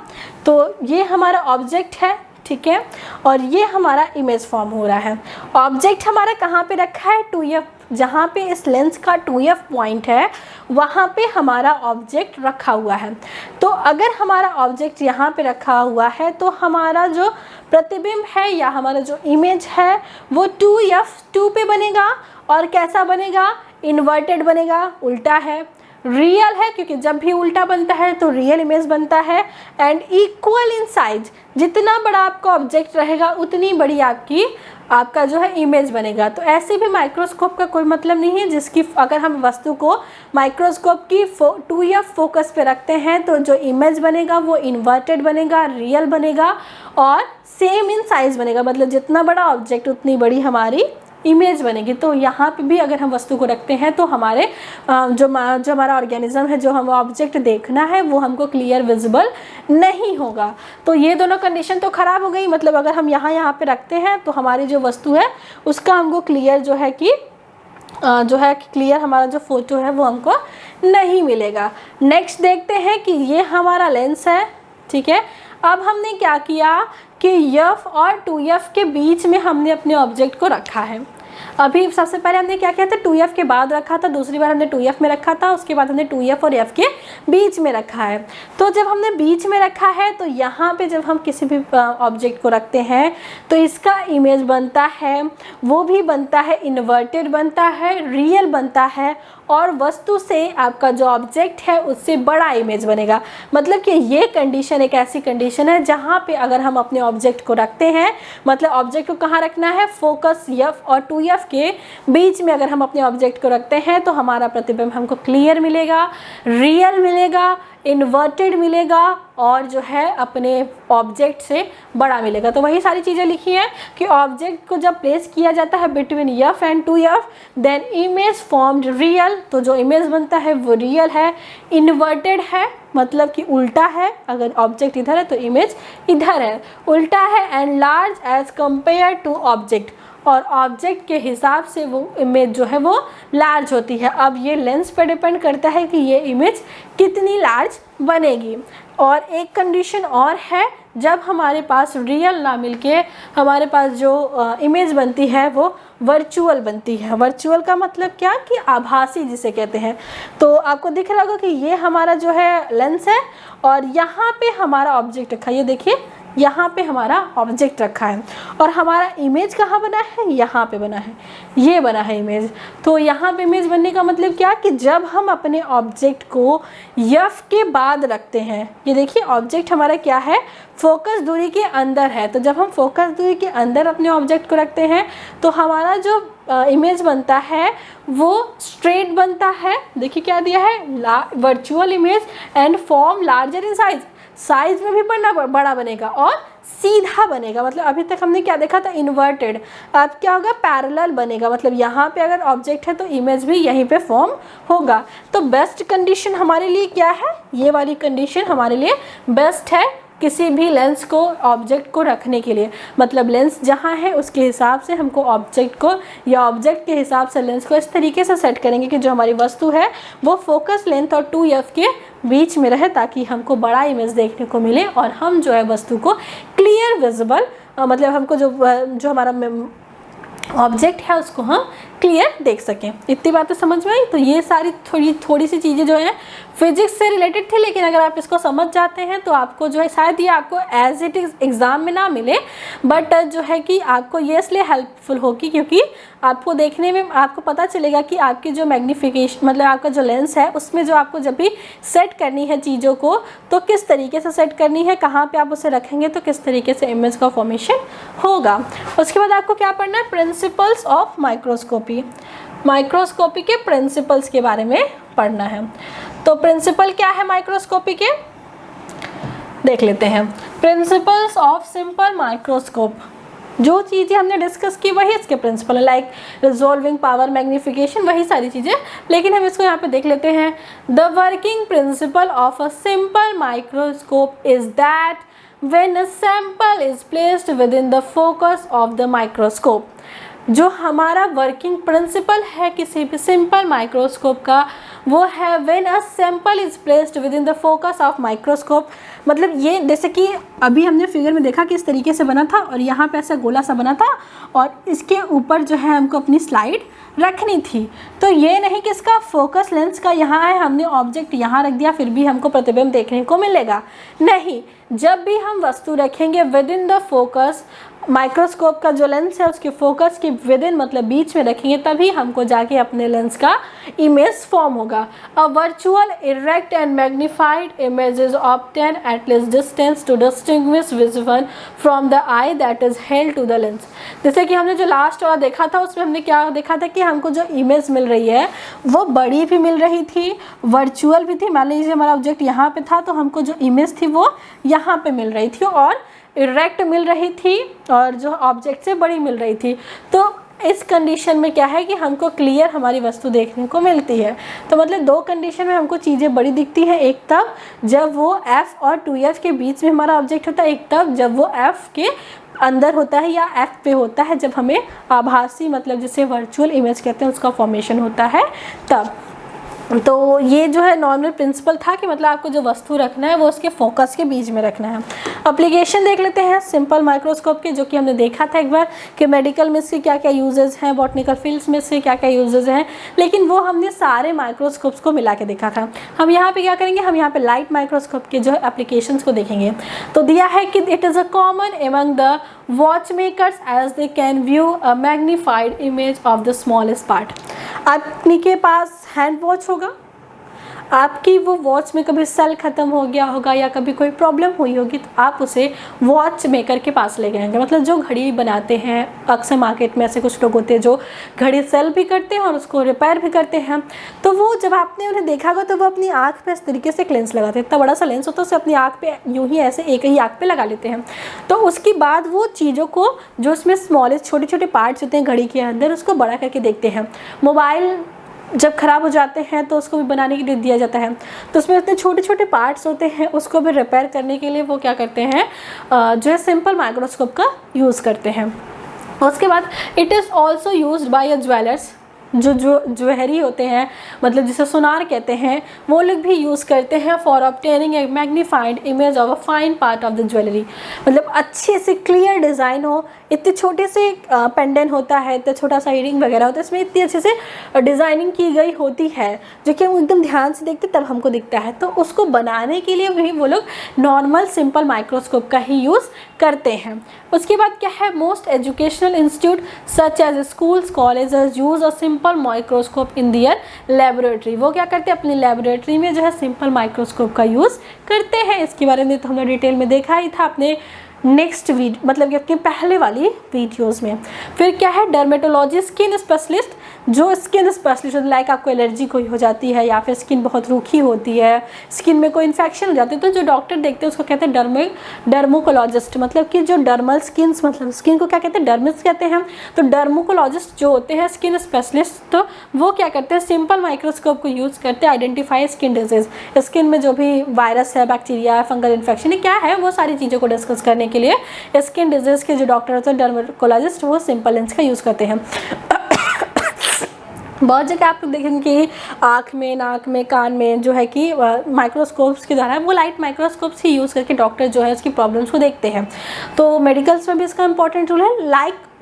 A: तो ये हमारा ऑब्जेक्ट है, ठीक है, और ये हमारा इमेज फॉर्म हो रहा है। ऑब्जेक्ट हमारा कहाँ पे रखा है, 2f, जहाँ पे इस लेंस का 2f पॉइंट है वहाँ पे हमारा ऑब्जेक्ट रखा हुआ है। तो अगर हमारा ऑब्जेक्ट यहाँ पे रखा हुआ है तो हमारा जो प्रतिबिंब है या हमारा जो इमेज है वो 2f पे बनेगा। और कैसा बनेगा, इन्वर्टेड बनेगा, उल्टा है। रियल है, क्योंकि जब भी उल्टा बनता है तो रियल इमेज बनता है। एंड इक्वल इन साइज, जितना बड़ा आपका ऑब्जेक्ट रहेगा उतनी बड़ी आपका जो है इमेज बनेगा। तो ऐसे भी माइक्रोस्कोप का कोई मतलब नहीं है जिसकी अगर हम वस्तु को माइक्रोस्कोप की 2f फोकस पे रखते हैं तो जो इमेज बनेगा वो इन्वर्टेड बनेगा, रियल बनेगा और सेम इन साइज बनेगा। मतलब जितना बड़ा ऑब्जेक्ट उतनी बड़ी हमारी इमेज बनेगी। तो यहाँ पे भी अगर हम वस्तु को रखते हैं तो हमारे जो हमारा ऑर्गेनिज्म है, जो हम ऑब्जेक्ट देखना है वो हमको क्लियर विजिबल नहीं होगा। तो ये दोनों कंडीशन तो ख़राब हो गई। मतलब अगर हम यहाँ पे रखते हैं तो हमारी जो वस्तु है उसका हमको क्लियर जो है कि क्लियर हमारा जो फ़ोटो है वो हमको नहीं मिलेगा। नेक्स्ट देखते हैं कि ये हमारा लेंस है, ठीक है। अब हमने क्या किया कि f और 2f के बीच में हमने अपने ऑब्जेक्ट को रखा है। अभी सबसे पहले हमने क्या किया था, 2f के बाद रखा था, दूसरी बार हमने 2f में रखा था, उसके बाद हमने 2f और f के बीच में रखा है। तो जब हमने बीच में रखा है तो यहाँ पे जब हम किसी भी ऑब्जेक्ट को रखते हैं तो इसका इमेज बनता है, वो भी बनता है इन्वर्टेड बनता है, रियल बनता है और वस्तु से आपका जो ऑब्जेक्ट है उससे बड़ा इमेज बनेगा। मतलब कि ये कंडीशन एक ऐसी कंडीशन है जहाँ पे अगर हम अपने ऑब्जेक्ट को रखते हैं, मतलब ऑब्जेक्ट को कहाँ रखना है, फोकस f और 2f 2f के बीच में अगर हम अपने ऑब्जेक्ट को रखते हैं तो हमारा प्रतिबिंब हमको क्लियर मिलेगा, रियल मिलेगा, इन्वर्टेड मिलेगा और जो है अपने ऑब्जेक्ट से बड़ा मिलेगा। तो वही सारी चीज़ें लिखी हैं कि ऑब्जेक्ट को जब प्लेस किया जाता है between f and 2f then image formed real, तो जो इमेज बनता है वो रियल है। इन्वर्टेड है मतलब कि उल्टा है, अगर ऑब्जेक्ट इधर है तो इमेज इधर है, उल्टा है। And large as compare to object, और ऑब्जेक्ट के हिसाब से वो इमेज जो है वो लार्ज होती है। अब ये लेंस पर डिपेंड करता है कि ये इमेज कितनी लार्ज बनेगी। और एक कंडीशन और है, जब हमारे पास रियल ना मिलके हमारे पास जो इमेज बनती है वो वर्चुअल बनती है। वर्चुअल का मतलब क्या कि आभासी जिसे कहते हैं। तो आपको दिख रहा होगा कि ये हमारा जो है लेंस है और यहाँ पे हमारा ऑब्जेक्ट रखा है। ये देखिए यहाँ पे हमारा ऑब्जेक्ट रखा है और हमारा इमेज कहाँ बना है, यहाँ पे बना है, ये बना है इमेज। तो यहाँ पे इमेज बनने का मतलब क्या कि जब हम अपने ऑब्जेक्ट को f के बाद रखते हैं, ये देखिए ऑब्जेक्ट हमारा क्या है, फोकस दूरी के अंदर है। तो जब हम फोकस दूरी के अंदर अपने ऑब्जेक्ट को रखते हैं तो हमारा जो इमेज बनता है वो स्ट्रेट बनता है। देखिए क्या दिया है, virtual image and form larger in size, size में भी बड़ा बनेगा और सीधा बनेगा। मतलब अभी तक हमने क्या देखा था, इन्वर्टेड। अब क्या होगा, पैरेलल बनेगा। मतलब यहाँ पे अगर ऑब्जेक्ट है तो इमेज भी यहीं पे फॉर्म होगा। तो बेस्ट कंडीशन हमारे लिए क्या है, ये वाली कंडीशन हमारे लिए बेस्ट है किसी भी लेंस को ऑब्जेक्ट को रखने के लिए। मतलब लेंस जहाँ है उसके हिसाब से हमको ऑब्जेक्ट को या ऑब्जेक्ट के हिसाब से लेंस को इस तरीके से सेट करेंगे कि जो हमारी वस्तु है वो फोकस लेंथ और 2f के बीच में रहे, ताकि हमको बड़ा इमेज देखने को मिले और हम जो है वस्तु को क्लियर विजिबल, मतलब हमको जो हमारा ऑब्जेक्ट है उसको हम क्लियर देख सकें। इतनी बातें समझ में आई। तो ये सारी थोड़ी सी चीज़ें जो हैं फिजिक्स से रिलेटेड थी, लेकिन अगर आप इसको समझ जाते हैं तो आपको जो है शायद ये आपको एज इट इज़ एग्ज़ाम में ना मिले, बट जो है कि आपको ये इसलिए हेल्पफुल होगी क्योंकि आपको देखने में आपको पता चलेगा कि आपकी जो मैग्नीफिकेशन मतलब आपका जो लेंस है उसमें जो आपको जब भी सेट करनी है चीज़ों को तो किस तरीके से सेट करनी है, कहाँ पे आप उसे रखेंगे तो किस तरीके से इमेज का फॉर्मेशन होगा। उसके बाद आपको क्या पढ़ना है, प्रिंसिपल्स ऑफ माइक्रोस्कोपी। माइक्रोस्कोपी के प्रिंसिपल्स के बारे में पढ़ना है। तो प्रिंसिपल क्या है माइक्रोस्कोपी के, देख लेते हैं। प्रिंसिपल्स ऑफ सिंपल माइक्रोस्कोप, जो चीज़ें हमने डिस्कस की वही इसके प्रिंसिपल है, लाइक रिजॉल्विंग पावर, मैग्नीफिकेशन, वही सारी चीज़ें। लेकिन हम इसको यहाँ पे देख लेते हैं। The working principle of a simple microscope is that when a sample is placed with in the focus of the microscope. जो हमारा वर्किंग प्रिंसिपल है किसी भी सिंपल माइक्रोस्कोप का वो है when a sample is placed with in the focus of microscope. मतलब ये जैसे कि अभी हमने फिगर में देखा कि इस तरीके से बना था और यहाँ पे ऐसा गोला सा बना था और इसके ऊपर जो है हमको अपनी स्लाइड रखनी थी। तो ये नहीं कि इसका फोकस लेंस का यहाँ है, हमने ऑब्जेक्ट यहाँ रख दिया फिर भी हमको प्रतिबिंब देखने को मिलेगा, नहीं। जब भी हम वस्तु रखेंगे with in the focus, microscope का जो लेंस है उसके फोकस के विद इन मतलब बीच में रखेंगे, तभी हमको जाके अपने लेंस का इमेज फॉर्म होगा। A virtual erect and magnified image is obtain at less distance to distinguish visible from the eye that is held to the lens. जैसे कि हमने जो लास्ट वाला देखा था उसमें हमने क्या देखा था कि हमको जो इमेज मिल रही है वो बड़ी भी मिल रही थी, वर्चुअल भी थी। मान लीजिए हमारा ऑब्जेक्ट यहाँ पे था तो हमको जो इमेज थी वो यहाँ पे मिल रही थी और इरेक्ट मिल रही थी और जो ऑब्जेक्ट से बड़ी मिल रही थी। तो इस कंडीशन में क्या है कि हमको क्लियर हमारी वस्तु देखने को मिलती है। तो मतलब दो कंडीशन में हमको चीज़ें बड़ी दिखती हैं, एक तब जब वो f और 2f के बीच में हमारा ऑब्जेक्ट होता है, एक तब जब वो f के अंदर होता है या f पे होता है, जब हमें आभासी मतलब जिसे वर्चुअल इमेज कहते हैं उसका फॉर्मेशन होता है तब। तो ये जो है नॉर्मल प्रिंसिपल था कि मतलब आपको जो वस्तु रखना है वो उसके फोकस के बीच में रखना है। एप्लीकेशन देख लेते हैं सिंपल माइक्रोस्कोप के, जो कि हमने देखा था एक बार कि मेडिकल में इसके क्या क्या यूजेस हैं, बॉटनिकल फील्ड्स में इसके क्या क्या यूजेस हैं, लेकिन वो हमने सारे माइक्रोस्कोप्स को मिला के देखा था। हम यहाँ पे क्या करेंगे, हम यहाँ पे लाइट माइक्रोस्कोप के जो है एप्लीकेशंस को देखेंगे। तो दिया है कि it is a common among the watch makers as they can view a magnified image of the smallest part. आपके पास हैंड वॉच होगा, आपकी वो वॉच में कभी सेल ख़त्म हो गया होगा या कभी कोई प्रॉब्लम हुई होगी तो आप उसे वॉच मेकर के पास ले गए, मतलब जो घड़ी बनाते हैं। अक्सर मार्केट में ऐसे कुछ लोग होते हैं जो घड़ी सेल भी करते हैं और उसको रिपेयर भी करते हैं। तो वो जब आपने उन्हें देखा होगा तो वो अपनी आँख पे इस तरीके से एक लेंस लगाते हैं, इतना बड़ा सा लेंस होता है, उसे अपनी आँख पे यूँ ही ऐसे एक ही आँख पे लगा लेते हैं। तो उसके बाद वो चीज़ों को जो उसमें स्मॉलेस्ट छोटे छोटे पार्ट्स होते हैं घड़ी के अंदर, उसको बड़ा करके देखते हैं। मोबाइल जब ख़राब हो जाते हैं तो उसको भी बनाने के लिए दिया जाता है, तो उसमें इतने छोटे छोटे पार्ट्स होते हैं, उसको भी रिपेयर करने के लिए वो क्या करते हैं, जो है सिंपल माइक्रोस्कोप का यूज़ करते हैं। उसके बाद it is also used by jewellers, जो ज्वेलरी होते हैं, मतलब जिसे सोनार कहते हैं, वो लोग भी यूज़ करते हैं for obtaining A magnified image of a fine part of the jewellery. मतलब अच्छे से क्लियर डिज़ाइन हो, इतने छोटे से पेंडेंट होता है, इतना छोटा सा इयरिंग वगैरह होता है, इसमें इतनी अच्छे से डिज़ाइनिंग की गई होती है जो कि हम एकदम ध्यान से देखते तब हमको दिखता है। तो उसको बनाने के लिए भी वो लोग नॉर्मल सिंपल माइक्रोस्कोप का ही यूज़ करते हैं। उसके बाद क्या है, most educational institute such as schools colleges use a simple microscope in their laboratory. वो क्या करते हैं, अपनी लेबोरेटरी में जो है सिंपल माइक्रोस्कोप का यूज़ करते हैं। इसके बारे में तो हमने डिटेल में देखा ही था अपने नेक्स्ट वीडियो, मतलब कि अपनी पहले वाली वीडियोस में। फिर क्या है, डर्मेटोलॉजी, स्किन स्पेशलिस्ट, जो स्किन स्पेशलिस्ट लाइक आपको एलर्जी कोई हो जाती है या फिर स्किन बहुत रूखी होती है, स्किन में कोई इन्फेक्शन हो जाती है, तो जो डॉक्टर देखते हैं उसको कहते हैं डर्मोकोलॉजिस्ट, मतलब कि जो डर्मल स्किन्स, मतलब स्किन को क्या कहते हैं, डर्मिस कहते हैं। तो डर्मोकोलॉजिस्ट जो होते हैं स्किन स्पेशलिस्ट, तो वो क्या करते हैं, सिंपल माइक्रोस्कोप को यूज़ करते हैं आइडेंटिफाई स्किन डिजीज, स्किन में जो भी वायरस है, बैक्टीरिया, फंगल इन्फेक्शन है, क्या है, वो सारी चीज़ों को डिस्कस करने के लिए स्किन डिजीज के जो डॉक्टर होते हैं डर्मेटोलॉजिस्ट, वो सिंपल लेंस का यूज़ करते हैं। बहुत जगह आप लोग देखेंगे कि आँख में, नाक में, कान में जो है कि माइक्रोस्कोप्स के द्वारा वो लाइट माइक्रोस्कोप्स ही यूज़ करके डॉक्टर जो है उसकी प्रॉब्लम्स को देखते हैं। तो मेडिकल्स में भी इसका इंपॉर्टेंट रोल है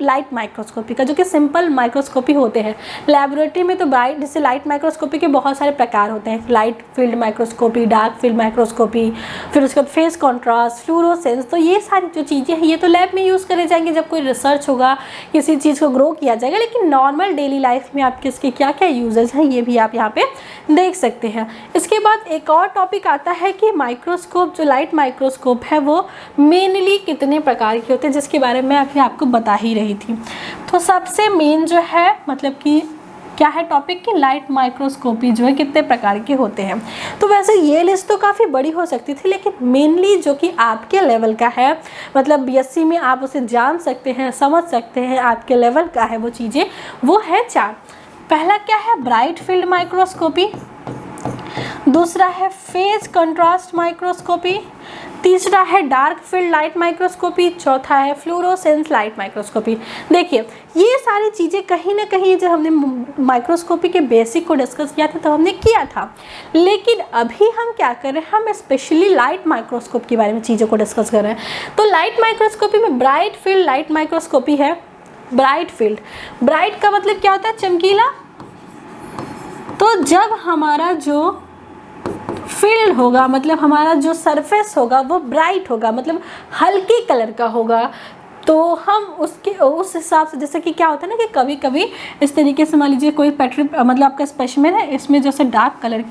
A: लाइट माइक्रोस्कोपी का, जो कि सिंपल माइक्रोस्कोपी होते हैं। लैबोरेटरी में तो ब्राइट, जैसे लाइट माइक्रोस्कोपी के बहुत सारे प्रकार होते हैं, light field microscopy, dark field microscopy, फिर उसके बाद फेस कॉन्ट्रास्ट, फ्लूरोसेंस। तो ये सारी जो चीज़ें हैं ये तो लैब में यूज़ करे जाएंगे जब कोई रिसर्च होगा, किसी चीज़ को ग्रो किया जाएगा, लेकिन नॉर्मल डेली लाइफ में आपके इसके क्या क्या यूजेज हैं ये भी आप यहाँ पे देख सकते हैं। इसके बाद एक और टॉपिक आता है कि माइक्रोस्कोप, जो लाइट माइक्रोस्कोप है वो मेनली कितने प्रकार के होते हैं, जिसके बारे में अभी आपको बता ही रही थी। तो सबसे मेन जो है, मतलब कि क्या है टॉपिक की, लाइट माइक्रोस्कोपी जो है कितने प्रकार के होते हैं। तो वैसे ये लिस्ट तो काफ़ी बड़ी हो सकती थी, लेकिन मेनली जो कि आपके लेवल का है, मतलब बीएससी में आप उसे जान सकते हैं, समझ सकते हैं, आपके लेवल का है वो चीज़ें, वो है 4। पहला क्या है, ब्राइट फील्ड माइक्रोस्कोपी, दूसरा है फेज कंट्रास्ट माइक्रोस्कोपी, तीसरा है डार्क फील्ड लाइट माइक्रोस्कोपी, चौथा है फ्लोरोसेंस लाइट माइक्रोस्कोपी। देखिए ये सारी चीज़ें कहीं ना कहीं जब हमने माइक्रोस्कोपी के बेसिक को डिस्कस किया था तब हमने किया था, लेकिन अभी हम क्या कर रहे हैं, हम स्पेशली लाइट माइक्रोस्कोप के बारे में चीज़ों को डिस्कस कर रहे हैं। तो लाइट माइक्रोस्कोपी में ब्राइट फील्ड लाइट माइक्रोस्कोपी है। ब्राइट फील्ड, ब्राइट का मतलब क्या होता है, चमकीला। तो जब हमारा जो फील्ड होगा, मतलब हमारा जो सरफेस होगा वो ब्राइट होगा, मतलब हल्के कलर का होगा, तो हम उसके उस हिसाब से, जैसे कि क्या होता है ना कि कभी कभी इस तरीके से मान लीजिए कोई पेट्री, मतलब आपका स्पेसिमेन है, इसमें जैसे डार्क कलर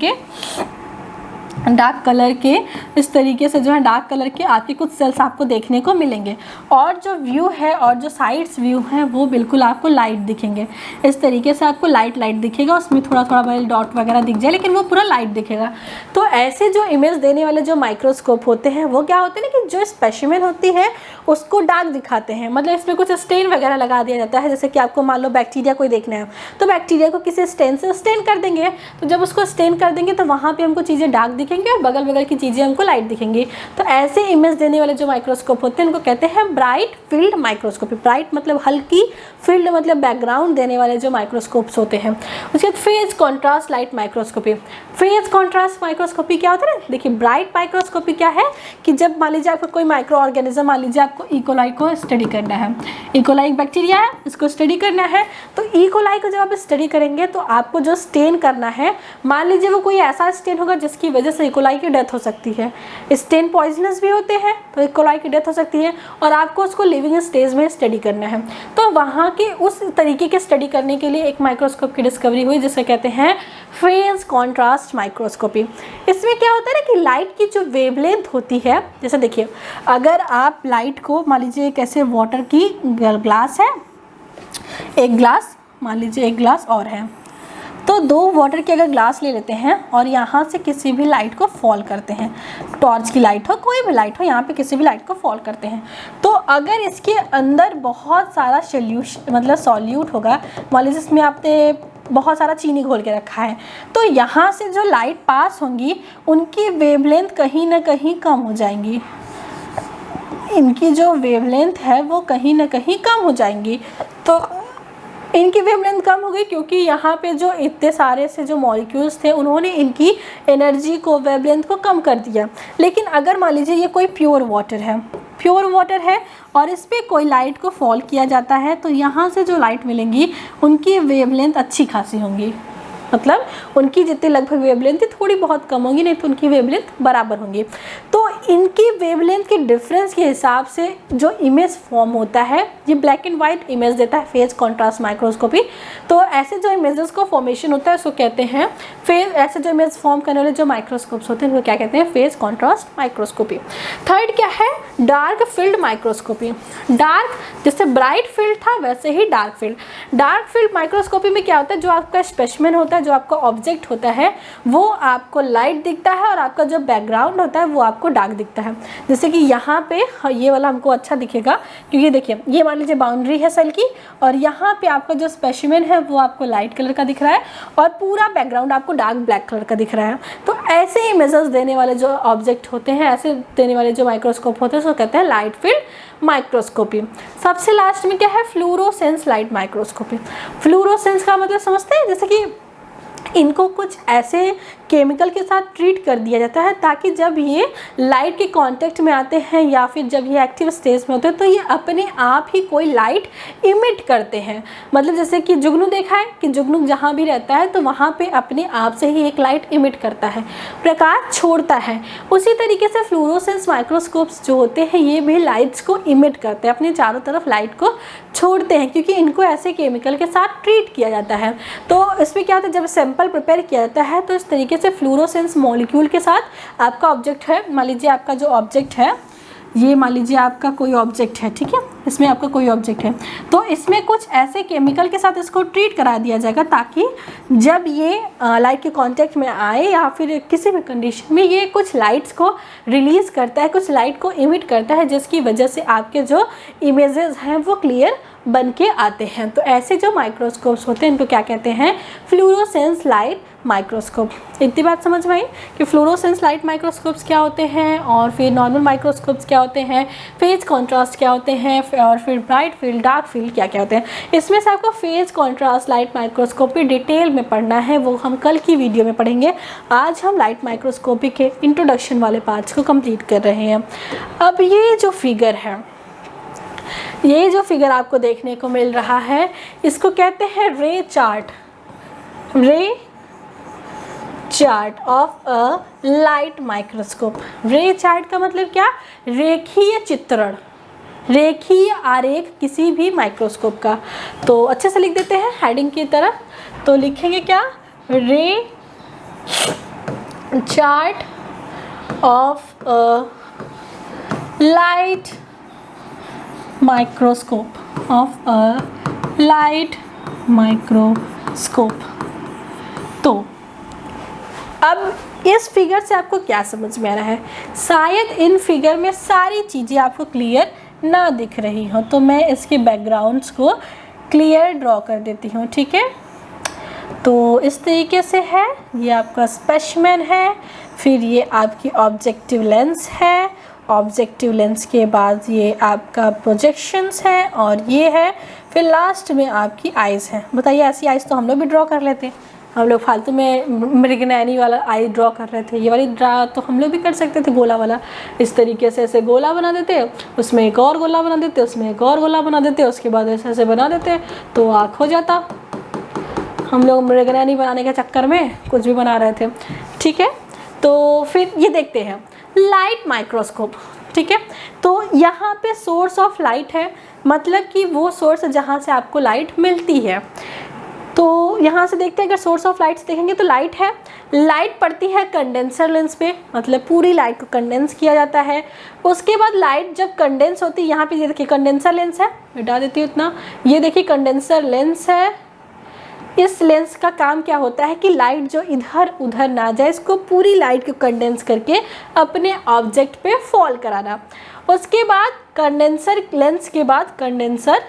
A: के इस तरीके से जो है डार्क कलर के आपके कुछ सेल्स आपको देखने को मिलेंगे, और जो व्यू है और जो साइड्स व्यू हैं वो बिल्कुल आपको लाइट दिखेंगे। इस तरीके से आपको लाइट दिखेगा, उसमें थोड़ा थोड़ा बड़े डॉट वगैरह दिख जाए, लेकिन वो पूरा लाइट दिखेगा। तो ऐसे जो इमेज देने वाले जो माइक्रोस्कोप होते हैं वो क्या होते हैं ना कि जो स्पेसिमेन होती है उसको डार्क दिखाते हैं, मतलब इसमें कुछ स्टेन वगैरह लगा दिया जाता है। जैसे कि आपको मान लो बैक्टीरिया कोई देखना है तो बैक्टीरिया को किसी स्टेन से स्टेन कर देंगे, तो जब उसको स्टेन कर देंगे तो वहाँ पे हमको चीज़ें डार्क दिखेंगी और बगल बगल की चीज़ें हमको लाइट दिखेंगी। तो ऐसे इमेज देने वाले जो माइक्रोस्कोप होते हैं उनको कहते हैं ब्राइट फील्ड माइक्रोस्कोपी। ब्राइट मतलब हल्की, फील्ड मतलब बैकग्राउंड देने वाले जो माइक्रोस्कोप्स होते हैं। उसके बाद phase contrast light microscopy. Phase contrast microscopy क्या होता है ना, देखिए ब्राइट माइक्रोस्कोपी क्या है कि जब मान लीजिए आपको कोई माइक्रो ऑर्गेनिज्म, मान लीजिए आपको इकोलाई को स्टडी करना है, इकोलाई एक बैक्टीरिया है, इसको स्टडी करना है, तो इकोलाई को जब आप स्टडी करेंगे तो आपको जो स्टेन करना है, मान लीजिए वो कोई ऐसा स्टेन होगा जिसकी वजह से इकोलाई की डेथ हो सकती है। स्टेन पॉइजनस भी होते हैं तो इकोलाई की डेथ हो सकती है, और आपको उसको लिविंग स्टेज में स्टडी करना है। तो वहाँ के उस तरीके के स्टडी करने के लिए एक माइक्रोस्कोप की डिस्कवरी हुई जिसे कहते हैं फेज कॉन्ट्रास्ट माइक्रोस्कोपी। इसमें क्या होता है ना कि लाइट की जो वेवलेंथ होती है, जैसे देखिए अगर आप लाइट को मान लीजिए एक ऐसे वाटर की ग्लास है, एक ग्लास मान लीजिए, एक ग्लास और है, तो दो वाटर के अगर ग्लास ले लेते हैं और यहाँ से किसी भी लाइट को फॉल करते हैं, टॉर्च की लाइट हो, कोई भी लाइट हो, यहाँ पे किसी भी लाइट को फॉल करते हैं, तो अगर इसके अंदर बहुत सारा सॉल्यूट होगा, मान लीजिए इसमें आपने बहुत सारा चीनी घोल के रखा है, तो यहाँ से जो लाइट पास होंगी उनकी वेवलेंथ कहीं ना कहीं कम हो जाएंगी, इनकी जो वेवलेंथ है वो कहीं ना कहीं कम हो जाएंगी। तो इनकी वेवलेंथ कम हो गई क्योंकि यहाँ पे जो इतने सारे से जो मॉलिक्यूल्स थे उन्होंने इनकी एनर्जी को, वेवलेंथ को कम कर दिया। लेकिन अगर मान लीजिए ये कोई प्योर वाटर है और इस पर कोई लाइट को फॉल किया जाता है, तो यहाँ से जो लाइट मिलेंगी उनकी वेवलेंथ अच्छी खासी होंगी, मतलब उनकी जितनी लगभग वेवलेंथ थी थोड़ी बहुत कम होंगी, नहीं तो उनकी वेवलेंथ बराबर होंगी। तो इनकी वेवलेंथ के डिफरेंस के हिसाब से जो इमेज फॉर्म होता है, ये ब्लैक एंड वाइट इमेज देता है फेज कॉन्ट्रास्ट माइक्रोस्कोपी। तो ऐसे जो इमेजेस को फॉर्मेशन होता है उसको कहते हैं ऐसे जो इमेज फॉर्म करने वाले जो माइक्रोस्कोप्स होते हैं वो क्या कहते हैं, फेज कॉन्ट्रास्ट माइक्रोस्कोपी। थर्ड क्या है, डार्क फील्ड माइक्रोस्कोपी। डार्क जैसे ब्राइट फील्ड था वैसे ही डार्क फील्ड माइक्रोस्कोपी में क्या होता है, जो आपका स्पेसिमेन होता है, जो आपका ऑब्जेक्ट होता है, वो आपको लाइट दिखता है और आपका जो बैकग्राउंड होता है वो आपको डार्क दिखता है। जैसे कि यहाँ पे ये वाला हमको अच्छा दिखेगा क्योंकि देखिए ये मान लीजिए बाउंड्री है सेल की, और यहाँ पे आपका जो स्पेसिमेन है वो आपको लाइट कलर का दिख रहा है और पूरा बैकग्राउंड आपको डार्क ब्लैक कलर का दिख रहा है। तो ऐसे इमेजेस देने वाले जो ऑब्जेक्ट होते हैं, ऐसे देने वाले जो माइक्रोस्कोप होते हैं उसको कहते हैं लाइट फील्ड माइक्रोस्कोपी। सबसे लास्ट में क्या है, फ्लूरोसेंस लाइट माइक्रोस्कोपी। फ्लूरोसेंस का मतलब समझते हैं, जैसे कि इनको कुछ ऐसे केमिकल के साथ ट्रीट कर दिया जाता है ताकि जब ये लाइट के कांटेक्ट में आते हैं या फिर जब ये एक्टिव स्टेज में होते हैं तो ये अपने आप ही कोई लाइट इमिट करते हैं। मतलब जैसे कि जुगनू देखा है कि जुगनू जहाँ भी रहता है तो वहाँ पे अपने आप से ही एक लाइट इमिट करता है, प्रकाश छोड़ता है। उसी तरीके से फ्लूरोसेंस माइक्रोस्कोप्स जो होते हैं ये भी लाइट्स को इमिट करते हैं, अपने चारों तरफ लाइट को छोड़ते हैं क्योंकि इनको ऐसे केमिकल के साथ ट्रीट किया जाता है। तो इसमें क्या होता है, जब सैंपल प्रिपेयर किया जाता है तो इस तरीके से फ्लूरोसेंस मॉलिक्यूल के साथ आपका ऑब्जेक्ट है, मान लीजिए आपका जो ऑब्जेक्ट है, ये मान लीजिए आपका कोई ऑब्जेक्ट है, ठीक है, इसमें आपका कोई ऑब्जेक्ट है, तो इसमें कुछ ऐसे केमिकल के साथ इसको ट्रीट करा दिया जाएगा ताकि जब ये लाइट के कांटेक्ट में आए या फिर किसी भी कंडीशन में ये कुछ लाइट्स को रिलीज़ करता है, कुछ लाइट को इमिट करता है, जिसकी वजह से आपके जो इमेजेस हैं वो क्लियर बन के आते हैं। तो ऐसे जो माइक्रोस्कोप्स होते हैं इनको क्या कहते हैं, फ्लूरोसेंस लाइट माइक्रोस्कोप। इतनी बात समझ में आई कि फ्लूरोसेंस लाइट माइक्रोस्कोप्स क्या होते हैं और फिर नॉर्मल माइक्रोस्कोप्स क्या होते हैं, फेज कॉन्ट्रास्ट क्या होते हैं और फिर ब्राइट फील्ड, डार्क फील्ड क्या क्या होते हैं। इसमें से आपको phase contrast light microscopy detail में पढ़ना है, वो हम कल की वीडियो में पढ़ेंगे। आज हम लाइट माइक्रोस्कोपी के इंट्रोडक्शन वाले पार्ट्स को कंप्लीट कर रहे हैं। अब ये जो फिगर है, ये जो फिगर आपको देखने को मिल रहा है इसको कहते हैं रे चार्ट, रे chart of a light microscope. रे चार्ट का मतलब क्या, रेखीय चित्रण, रेखीय आरेख किसी भी माइक्रोस्कोप का। तो अच्छे से लिख देते हैं हेडिंग की तरह, तो लिखेंगे क्या, रे chart of a light microscope, of a light microscope. तो अब इस फिगर से आपको क्या समझ में आ रहा है, शायद इन फिगर में सारी चीज़ें आपको क्लियर ना दिख रही हो, तो मैं इसके बैकग्राउंड्स को क्लियर ड्रॉ कर देती हूँ, ठीक है। तो इस तरीके से है, ये आपका स्पेसिमेन है, फिर ये आपकी ऑब्जेक्टिव लेंस है, ऑब्जेक्टिव लेंस के बाद ये आपका प्रोजेक्शंस है और ये है, फिर लास्ट में आपकी आइज़ है। बताइए ऐसी आइज़ तो हम लोग भी ड्रॉ कर लेते हैं, हम लोग फालतू में मृगनयनी वाला आई ड्रॉ कर रहे थे, ये वाली ड्रा तो हम लोग भी कर सकते थे, गोला वाला। इस तरीके से ऐसे गोला बना देते, उसमें एक और गोला बना देते, उसमें एक और गोला बना देते, उसके बाद ऐसे ऐसे बना देते तो आँख हो जाता। हम लोग मृगनयनी बनाने के चक्कर में कुछ भी बना रहे थे, ठीक है। तो फिर ये देखते हैं लाइट माइक्रोस्कोप, ठीक है। तो यहाँ पे सोर्स ऑफ लाइट है, मतलब कि वो सोर्स जहाँ से आपको लाइट मिलती है। तो यहाँ से देखते हैं, अगर सोर्स ऑफ लाइट देखेंगे तो लाइट है, लाइट पड़ती है कंडेंसर लेंस पे, मतलब पूरी लाइट को कंडेंस किया जाता है। उसके बाद लाइट जब कंडेंस होती है, यहाँ पे ये देखिए कंडेंसर लेंस है, मिटा देती हूँ इतना, ये देखिए कंडेंसर लेंस है। इस लेंस का काम क्या होता है कि लाइट जो इधर उधर ना जाए, इसको पूरी लाइट को कंडेंस करके अपने ऑब्जेक्ट पे फॉल कराना। उसके बाद कंडेंसर लेंस के बाद कंडेंसर,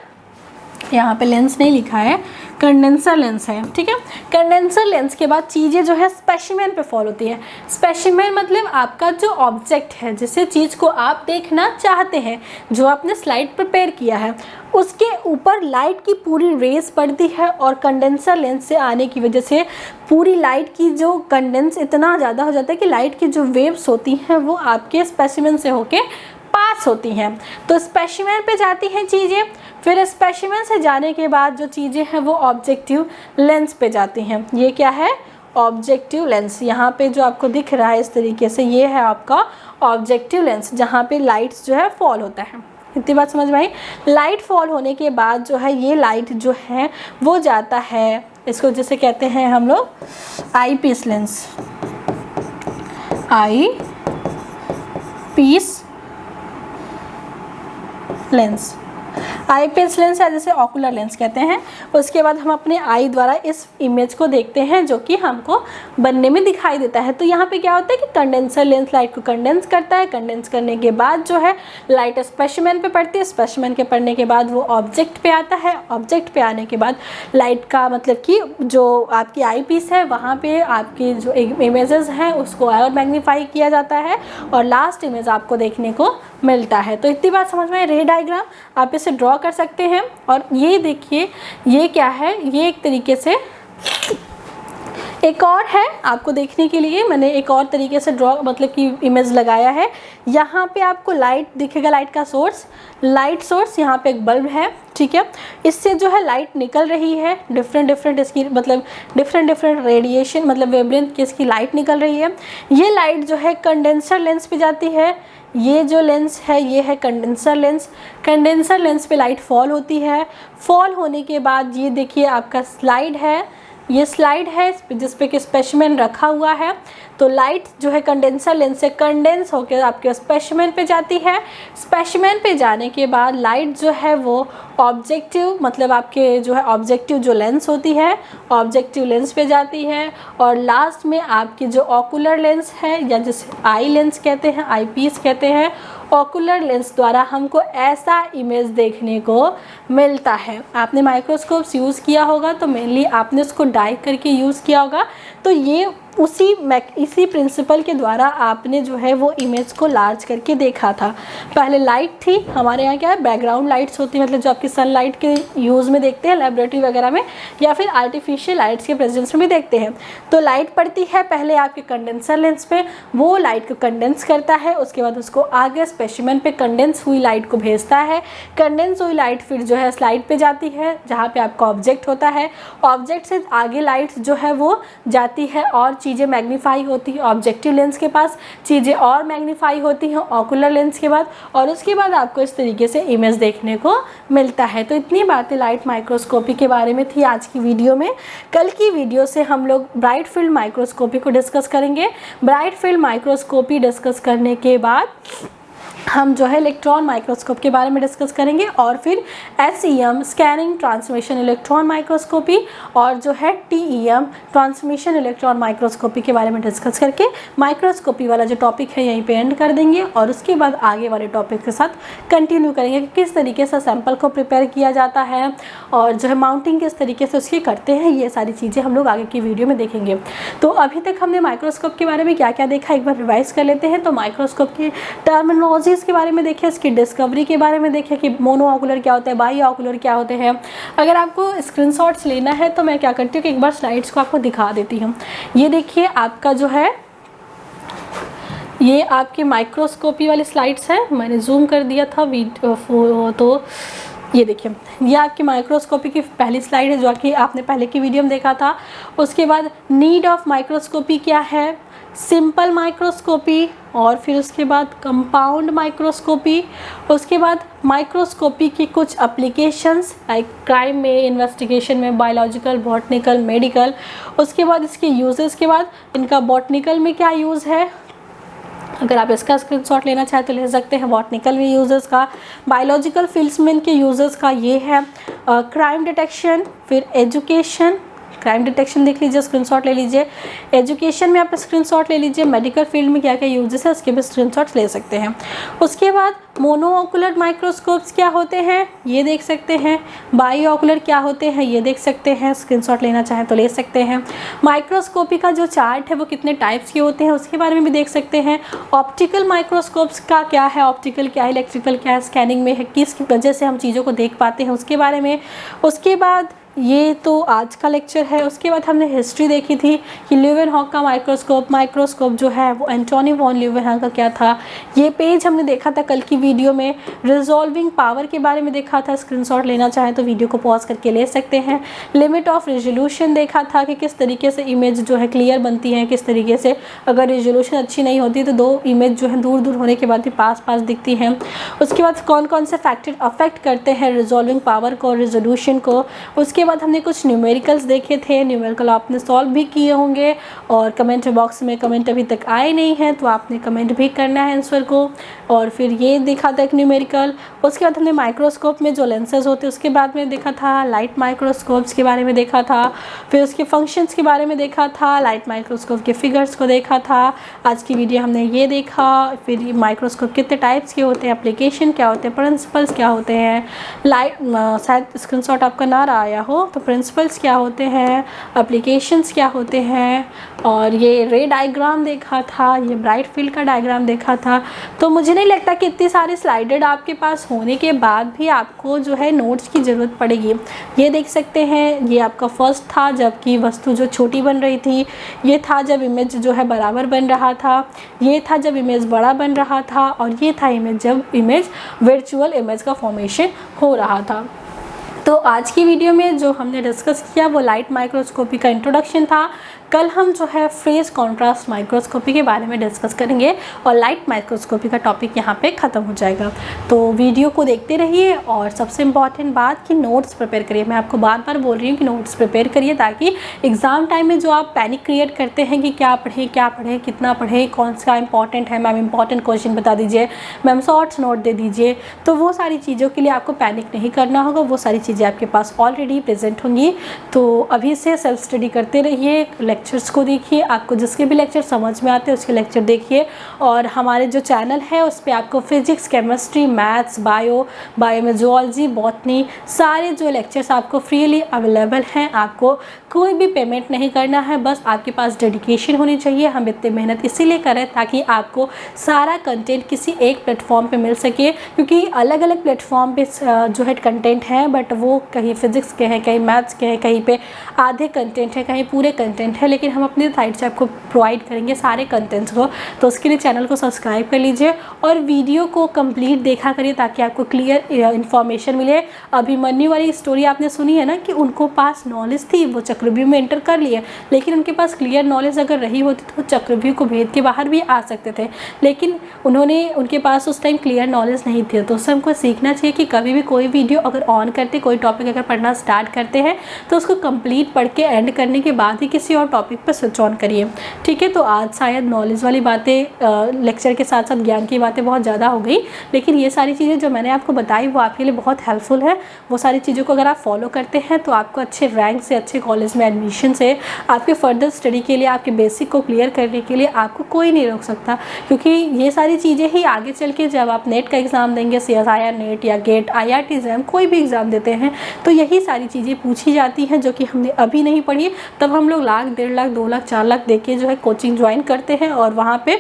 A: यहाँ पे लेंस नहीं लिखा है, कंडेंसर लेंस है, ठीक है। कंडेंसर लेंस के बाद चीज़ें जो है स्पेसिमेन पे फॉल होती है। स्पेसिमेन मतलब आपका जो ऑब्जेक्ट है, जिसे चीज़ को आप देखना चाहते हैं, जो आपने स्लाइड प्रिपेयर किया है, उसके ऊपर लाइट की पूरी रेस पड़ती है और कंडेंसर लेंस से आने की वजह से पूरी लाइट की जो कंडेंस इतना ज़्यादा हो जाता है कि लाइट की जो वेव्स होती हैं वो आपके स्पेसिमेन से होके पास होती हैं। तो स्पेसिमेन पे जाती हैं चीज़ें, फिर स्पेसिमेन से जाने के बाद जो चीज़ें हैं वो ऑब्जेक्टिव लेंस पे जाती हैं। ये क्या है? Objective lens. यहाँ पे जो आपको दिख रहा है इस तरीके से, ये है आपका ऑब्जेक्टिव लेंस, जहाँ पे लाइट्स जो है फॉल होता है। इतनी बात समझ में आई? लाइट फॉल होने के बाद जो है ये लाइट जो है वो जाता है, इसको जैसे कहते हैं हम लोग आई पीस लेंस, आई पीस लेंस, आई पीस लेंस है, जैसे ऑकुलर लेंस कहते हैं। उसके बाद हम अपने आई द्वारा इस इमेज को देखते हैं जो कि हमको बनने में दिखाई देता है। तो यहाँ पे क्या होता है कि कंडेंसर लेंस लाइट को कंडेंस करता है, कंडेंस करने के बाद जो है लाइट स्पेसिमेन पे पड़ती है, स्पेसिमेन के पड़ने के बाद वो ऑब्जेक्ट पे आता है, ऑब्जेक्ट पे आने के बाद लाइट का मतलब कि जो आपकी आई पीस है वहाँ पे आपकी जो इमेजेस हैं उसको और मैग्नीफाई किया जाता है और लास्ट इमेज आपको देखने को मिलता है। तो इतनी बात समझ में, रे डायग्राम आप इसे ड्रॉ कर सकते हैं। और ये देखिए ये क्या है, ये एक तरीके से एक और है आपको देखने के लिए, मैंने एक और तरीके से ड्रॉ मतलब कि इमेज लगाया है। यहाँ पे आपको लाइट दिखेगा, लाइट का सोर्स, लाइट सोर्स, यहाँ पे एक बल्ब है, ठीक है। इससे जो है लाइट निकल रही है, डिफरेंट इसकी मतलब डिफरेंट रेडिएशन मतलब वेवलेंथ की इसकी लाइट निकल रही है। ये लाइट जो है कंडेंसर लेंस पे जाती है। ये जो लेंस है ये है कंडेंसर लेंस। कंडेंसर लेंस पे लाइट फॉल होती है। फॉल होने के बाद ये देखिए आपका स्लाइड है, ये स्लाइड है जिस पे कि स्पेसिमेन रखा हुआ है। तो लाइट जो है कंडेंसर लेंस से कंडेंस होकर आपके स्पेसिमेन पे जाती है। स्पेसिमेन पे जाने के बाद लाइट जो है वो ऑब्जेक्टिव मतलब आपके जो है ऑब्जेक्टिव जो लेंस होती है, ऑब्जेक्टिव लेंस पे जाती है और लास्ट में आपकी जो ऑकुलर लेंस है या जिसे आई लेंस कहते हैं, आई पीस कहते हैं, ऑकुलर लेंस द्वारा हमको ऐसा इमेज देखने को मिलता है। आपने माइक्रोस्कोप्स यूज़ किया होगा तो मेनली आपने उसको डाई करके यूज़ किया होगा। तो ये इसी प्रिंसिपल के द्वारा आपने जो है वो इमेज को लार्ज करके देखा था। पहले लाइट थी, हमारे यहाँ क्या है बैकग्राउंड लाइट्स होती है, मतलब जो आपकी सनलाइट के यूज़ में देखते हैं लेबोरेटरी वगैरह में या फिर आर्टिफिशियल लाइट्स के प्रेजेंस में भी देखते हैं। तो लाइट पड़ती है पहले आपके कंडेंसर लेंस पे, वो लाइट को कंडेंस करता है, उसके बाद उसको आगे स्पेसिमेन पे कंडेंस हुई लाइट को भेजता है। कंडेंस हुई लाइट फिर जो है स्लाइड पे जाती है जहाँ पे आपका ऑब्जेक्ट होता है। ऑब्जेक्ट से आगे लाइट जो है वो जाती है और चीज़ें मैग्नीफाई होती है ऑब्जेक्टिव लेंस के पास, चीज़ें और मैग्नीफाई होती हैं ऑकुलर लेंस के बाद और उसके बाद आपको इस तरीके से इमेज देखने को मिलता है। तो इतनी बातें लाइट माइक्रोस्कोपी के बारे में थी आज की वीडियो में। कल की वीडियो से हम लोग ब्राइट फील्ड माइक्रोस्कोपी को डिस्कस करेंगे। ब्राइट फील्ड माइक्रोस्कोपी डिस्कस करने के बाद हम जो है इलेक्ट्रॉन माइक्रोस्कोप के बारे में डिस्कस करेंगे और फिर SEM scanning transmission electron microscopy और जो है TEM ट्रांसमिशन इलेक्ट्रॉन माइक्रोस्कोपी के बारे में डिस्कस करके माइक्रोस्कोपी वाला जो टॉपिक है यहीं पे एंड कर देंगे और उसके बाद आगे वाले टॉपिक के साथ कंटिन्यू करेंगे कि किस तरीके से सैंपल को प्रिपेयर किया जाता है और जो है माउंटिंग किस तरीके से उसकी करते हैं, ये सारी चीज़ें हम लोग आगे की वीडियो में देखेंगे। तो अभी तक हमने माइक्रोस्कोप के बारे में क्या क्या देखा एक बार रिवाइज कर लेते हैं। तो माइक्रोस्कोप की टर्मिनोलॉजी के बारे में देखें, इसकी डिस्कवरी के बारे में देखें कि मोनो ऑकुलर क्या होता है, बाई ऑकुलर क्या होते हैं। अगर आपको स्क्रीनशॉट्स लेना है तो मैं क्या करती हूँ कि एक बार स्लाइड्स को आपको दिखा देती हूँ। ये देखिए आपका जो है ये आपके माइक्रोस्कोपी वाली स्लाइड्स है, मैंने जूम कर दिया था तो ये देखिए ये आपकी माइक्रोस्कोपी की पहली स्लाइड है जो कि आपने पहले की वीडियो में देखा था। उसके बाद नीड ऑफ माइक्रोस्कोपी क्या है, सिंपल माइक्रोस्कोपी, और फिर उसके बाद कंपाउंड माइक्रोस्कोपी, उसके बाद माइक्रोस्कोपी की कुछ एप्लीकेशंस लाइक क्राइम में, इन्वेस्टिगेशन में, बायोलॉजिकल, बॉटनिकल, मेडिकल, उसके बाद इसके यूजेस के बाद इनका बॉटनिकल में क्या यूज़ है, अगर आप इसका स्क्रीनशॉट लेना चाहें तो ले सकते हैं। बॉटनिकल में यूजेस का, बायोलॉजिकल फील्ड्स में इनके यूजेस का ये है। क्राइम डिटेक्शन, फिर एजुकेशन, क्राइम डिटेक्शन देख लीजिए, स्क्रीनशॉट ले लीजिए। एजुकेशन में आप स्क्रीनशॉट ले लीजिए। मेडिकल फील्ड में क्या क्या यूजेस है उसके भी स्क्रीनशॉट्स ले सकते हैं। उसके बाद मोनोओकुलर माइक्रोस्कोप्स क्या होते हैं ये देख सकते हैं। बाईओकुलर क्या होते हैं ये देख सकते हैं, स्क्रीनशॉट लेना चाहें तो ले सकते हैं। माइक्रोस्कोपी का जो चार्ट है वो कितने टाइप्स के होते हैं उसके बारे में भी देख सकते हैं। ऑप्टिकल माइक्रोस्कोप्स का क्या है, ऑप्टिकल क्या है, इलेक्ट्रिकल क्या है, स्कैनिंग में है, किस वजह से हम चीज़ों को देख पाते हैं उसके बारे में। उसके बाद ये तो आज का लेक्चर है। उसके बाद हमने हिस्ट्री देखी थी कि ल्यूवेनहॉक का माइक्रोस्कोप जो है वो एंटोनी वॉन ल्यूवेनहॉक का क्या था। ये पेज हमने देखा था कल की वीडियो में। रिजॉल्विंग पावर के बारे में देखा था, स्क्रीनशॉट लेना चाहें तो वीडियो को पॉज करके ले सकते हैं। लिमिट ऑफ रेजोल्यूशन देखा था कि किस तरीके से इमेज जो है क्लियर बनती है, किस तरीके से अगर रेजोल्यूशन अच्छी नहीं होती तो दो इमेज जो है दूर दूर होने के बाद भी पास पास दिखती हैं। उसके बाद कौन कौन से फैक्टर अफेक्ट करते हैं रिजॉल्विंग पावर को, रेजोल्यूशन को। उसके बाद हमने कुछ न्यूमेरिकल्स देखे थे, न्यूमेरिकल आपने सॉल्व भी किए होंगे और कमेंट बॉक्स में कमेंट अभी तक आए नहीं हैं तो आपने कमेंट भी करना है आंसर को। और फिर ये देखा था एक न्यूमेरिकल। उसके बाद हमने माइक्रोस्कोप में जो लेंसेज होते हैं उसके बाद में देखा था, लाइट माइक्रोस्कोप्स के बारे में देखा था, फिर उसके फंक्शंस के बारे में देखा था, लाइट माइक्रोस्कोप के फिगर्स को देखा था। आज की वीडियो हमने ये देखा, फिर माइक्रोस्कोप कितने टाइप्स के होते हैं, एप्लीकेशन क्या होते हैं, प्रिंसिपल्स क्या होते हैं, लाइट शायद स्क्रीनशॉट आपका ना आया हो तो प्रिंसिपल्स क्या होते हैं, एप्लीकेशंस क्या होते हैं, और ये रे डायग्राम देखा था, ये ब्राइट फील्ड का डायग्राम देखा था। तो मुझे नहीं लगता कि इतनी सारी स्लाइडेड आपके पास होने के बाद भी आपको जो है नोट्स की ज़रूरत पड़ेगी। ये देख सकते हैं, ये आपका फर्स्ट था जबकि वस्तु जो छोटी बन रही थी, ये था जब इमेज जो है बराबर बन रहा था, ये था जब इमेज बड़ा बन रहा था, और ये था इमेज जब इमेज वर्चुअल इमेज का फॉर्मेशन हो रहा था। तो आज की वीडियो में जो हमने डिस्कस किया वो लाइट माइक्रोस्कोपी का इंट्रोडक्शन था। कल हम जो है फेज कॉन्ट्रास्ट माइक्रोस्कोपी के बारे में डिस्कस करेंगे और लाइट माइक्रोस्कोपी का टॉपिक यहाँ पे ख़त्म हो जाएगा। तो वीडियो को देखते रहिए और सबसे इम्पॉर्टेंट बात कि नोट्स प्रिपेयर करिए। मैं आपको बार बार बोल रही हूँ कि नोट्स प्रिपेयर करिए ताकि एग्ज़ाम टाइम में जो आप पैनिक क्रिएट करते हैं कि क्या पढ़ें, कितना पढ़ें, कौन सा इंपॉर्टेंट है, मैम इंपॉर्टेंट क्वेश्चन बता दीजिए, मैम शॉर्ट्स नोट दे दीजिए, तो वो सारी चीज़ों के लिए आपको पैनिक नहीं करना होगा। वो सारी चीज़ें आपके पास ऑलरेडी प्रेजेंट होंगी। तो अभी से सेल्फ स्टडी करते रहिए, लेक्चर्स को देखिए, आपको जिसके भी लेक्चर समझ में आते हैं उसके लेक्चर देखिए। और हमारे जो चैनल है उस पर आपको फिजिक्स, केमिस्ट्री, मैथ्स, बायो में जूलॉजी, बॉटनी, सारे जो लेक्चर्स आपको फ्रीली अवेलेबल हैं। आपको कोई भी पेमेंट नहीं करना है, बस आपके पास डेडिकेशन होनी चाहिए। हम इतनी मेहनत इसीलिए करें ताकि आपको सारा कंटेंट किसी एक प्लेटफॉर्म पे मिल सके, क्योंकि अलग अलग प्लेटफॉर्म पे जो है कंटेंट है, बट वो कहीं फिजिक्स के हैं, कहीं मैथ्स के हैं, कहीं पे आधे कंटेंट है, कहीं पूरे कंटेंट है, लेकिन हम अपनी साइड से आपको प्रोवाइड करेंगे सारे कंटेंट्स को। तो उसके लिए चैनल को सब्सक्राइब कर लीजिए और वीडियो को कंप्लीट देखा करिए ताकि आपको क्लियर इन्फॉर्मेशन मिले। अभिमन्यु वाली स्टोरी आपने सुनी है ना कि उनको पास नॉलेज थी, वो चक्रव्यूह में एंटर कर लिए, लेकिन उनके पास क्लियर नॉलेज अगर रही होती तो वो चक्रव्यूह को भेद के बाहर भी आ सकते थे, लेकिन उनके पास उस टाइम क्लियर नॉलेज नहीं थी। तो उससे हमको सीखना चाहिए कि कभी भी कोई वीडियो अगर ऑन करते, कोई टॉपिक अगर पढ़ना स्टार्ट करते हैं तो उसको कंप्लीट पढ़ के एंड करने के बाद ही किसी और टॉपिक पर स्विच ऑन करिए। ठीक है, तो आज शायद नॉलेज वाली बातें लेक्चर के साथ साथ ज्ञान की बातें बहुत ज़्यादा हो गई, लेकिन ये सारी चीज़ें जो मैंने आपको बताई वो आपके लिए बहुत हेल्पफुल है। वो सारी चीज़ों को अगर आप फॉलो करते हैं तो आपको अच्छे रैंक से, अच्छे कॉलेज में एडमिशन से, आपके फर्दर स्टडी के लिए, आपके बेसिक को क्लियर करने के लिए आपको कोई नहीं रोक सकता, क्योंकि ये सारी चीज़ें ही आगे चल के जब आप नेट का एग्ज़ाम देंगे, CSIR नेट या गेट, IRT एग्ज़ाम, कोई भी एग्ज़ाम देते हैं तो यही सारी चीज़ें पूछी जाती हैं जो कि हमने अभी नहीं पढ़ी। तब हम लोग लाख, 1.5 लाख, 2 लाख, 4 लाख दे के जो है कोचिंग ज्वाइन करते हैं और वहाँ पे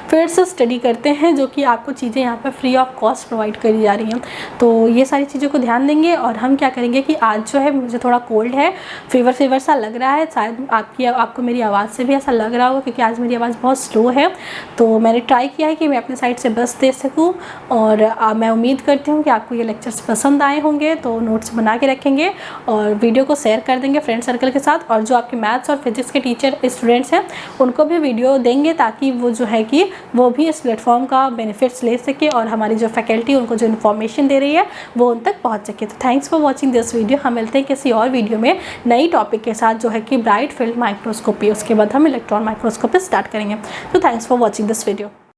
A: फिर से स्टडी करते हैं, जो कि आपको चीज़ें यहाँ पर फ्री ऑफ कॉस्ट प्रोवाइड करी जा रही हैं। तो ये सारी चीज़ों को ध्यान देंगे। और हम क्या करेंगे कि आज जो है मुझे थोड़ा कोल्ड है, फीवर सा लग रहा है, शायद आपको मेरी आवाज़ से भी ऐसा लग रहा होगा, क्योंकि आज मेरी आवाज़ बहुत स्लो है। तो मैंने ट्राई किया है कि मैं अपनी साइड से बेस्ट दे सकूँ। और मैं उम्मीद करती हूँ कि आपको ये लेक्चर्स पसंद आए होंगे। तो नोट्स बना के रखेंगे और वीडियो को शेयर कर देंगे फ्रेंड सर्कल के साथ। और जो आपके मैथ्स और फिजिक्स के टीचर स्टूडेंट्स हैं उनको भी वीडियो देंगे, ताकि वो जो है कि वो भी इस प्लेटफॉर्म का बेनिफिट्स ले सके और हमारी जो फैकल्टी उनको जो इन्फॉर्मेशन दे रही है वो उन तक पहुंच सके। तो thanks for watching this video. हम मिलते हैं किसी और वीडियो में नई टॉपिक के साथ, जो है कि ब्राइट फील्ड माइक्रोस्कोपी। उसके बाद हम इलेक्ट्रॉन माइक्रोस्कोपी स्टार्ट करेंगे। तो thanks for watching this video.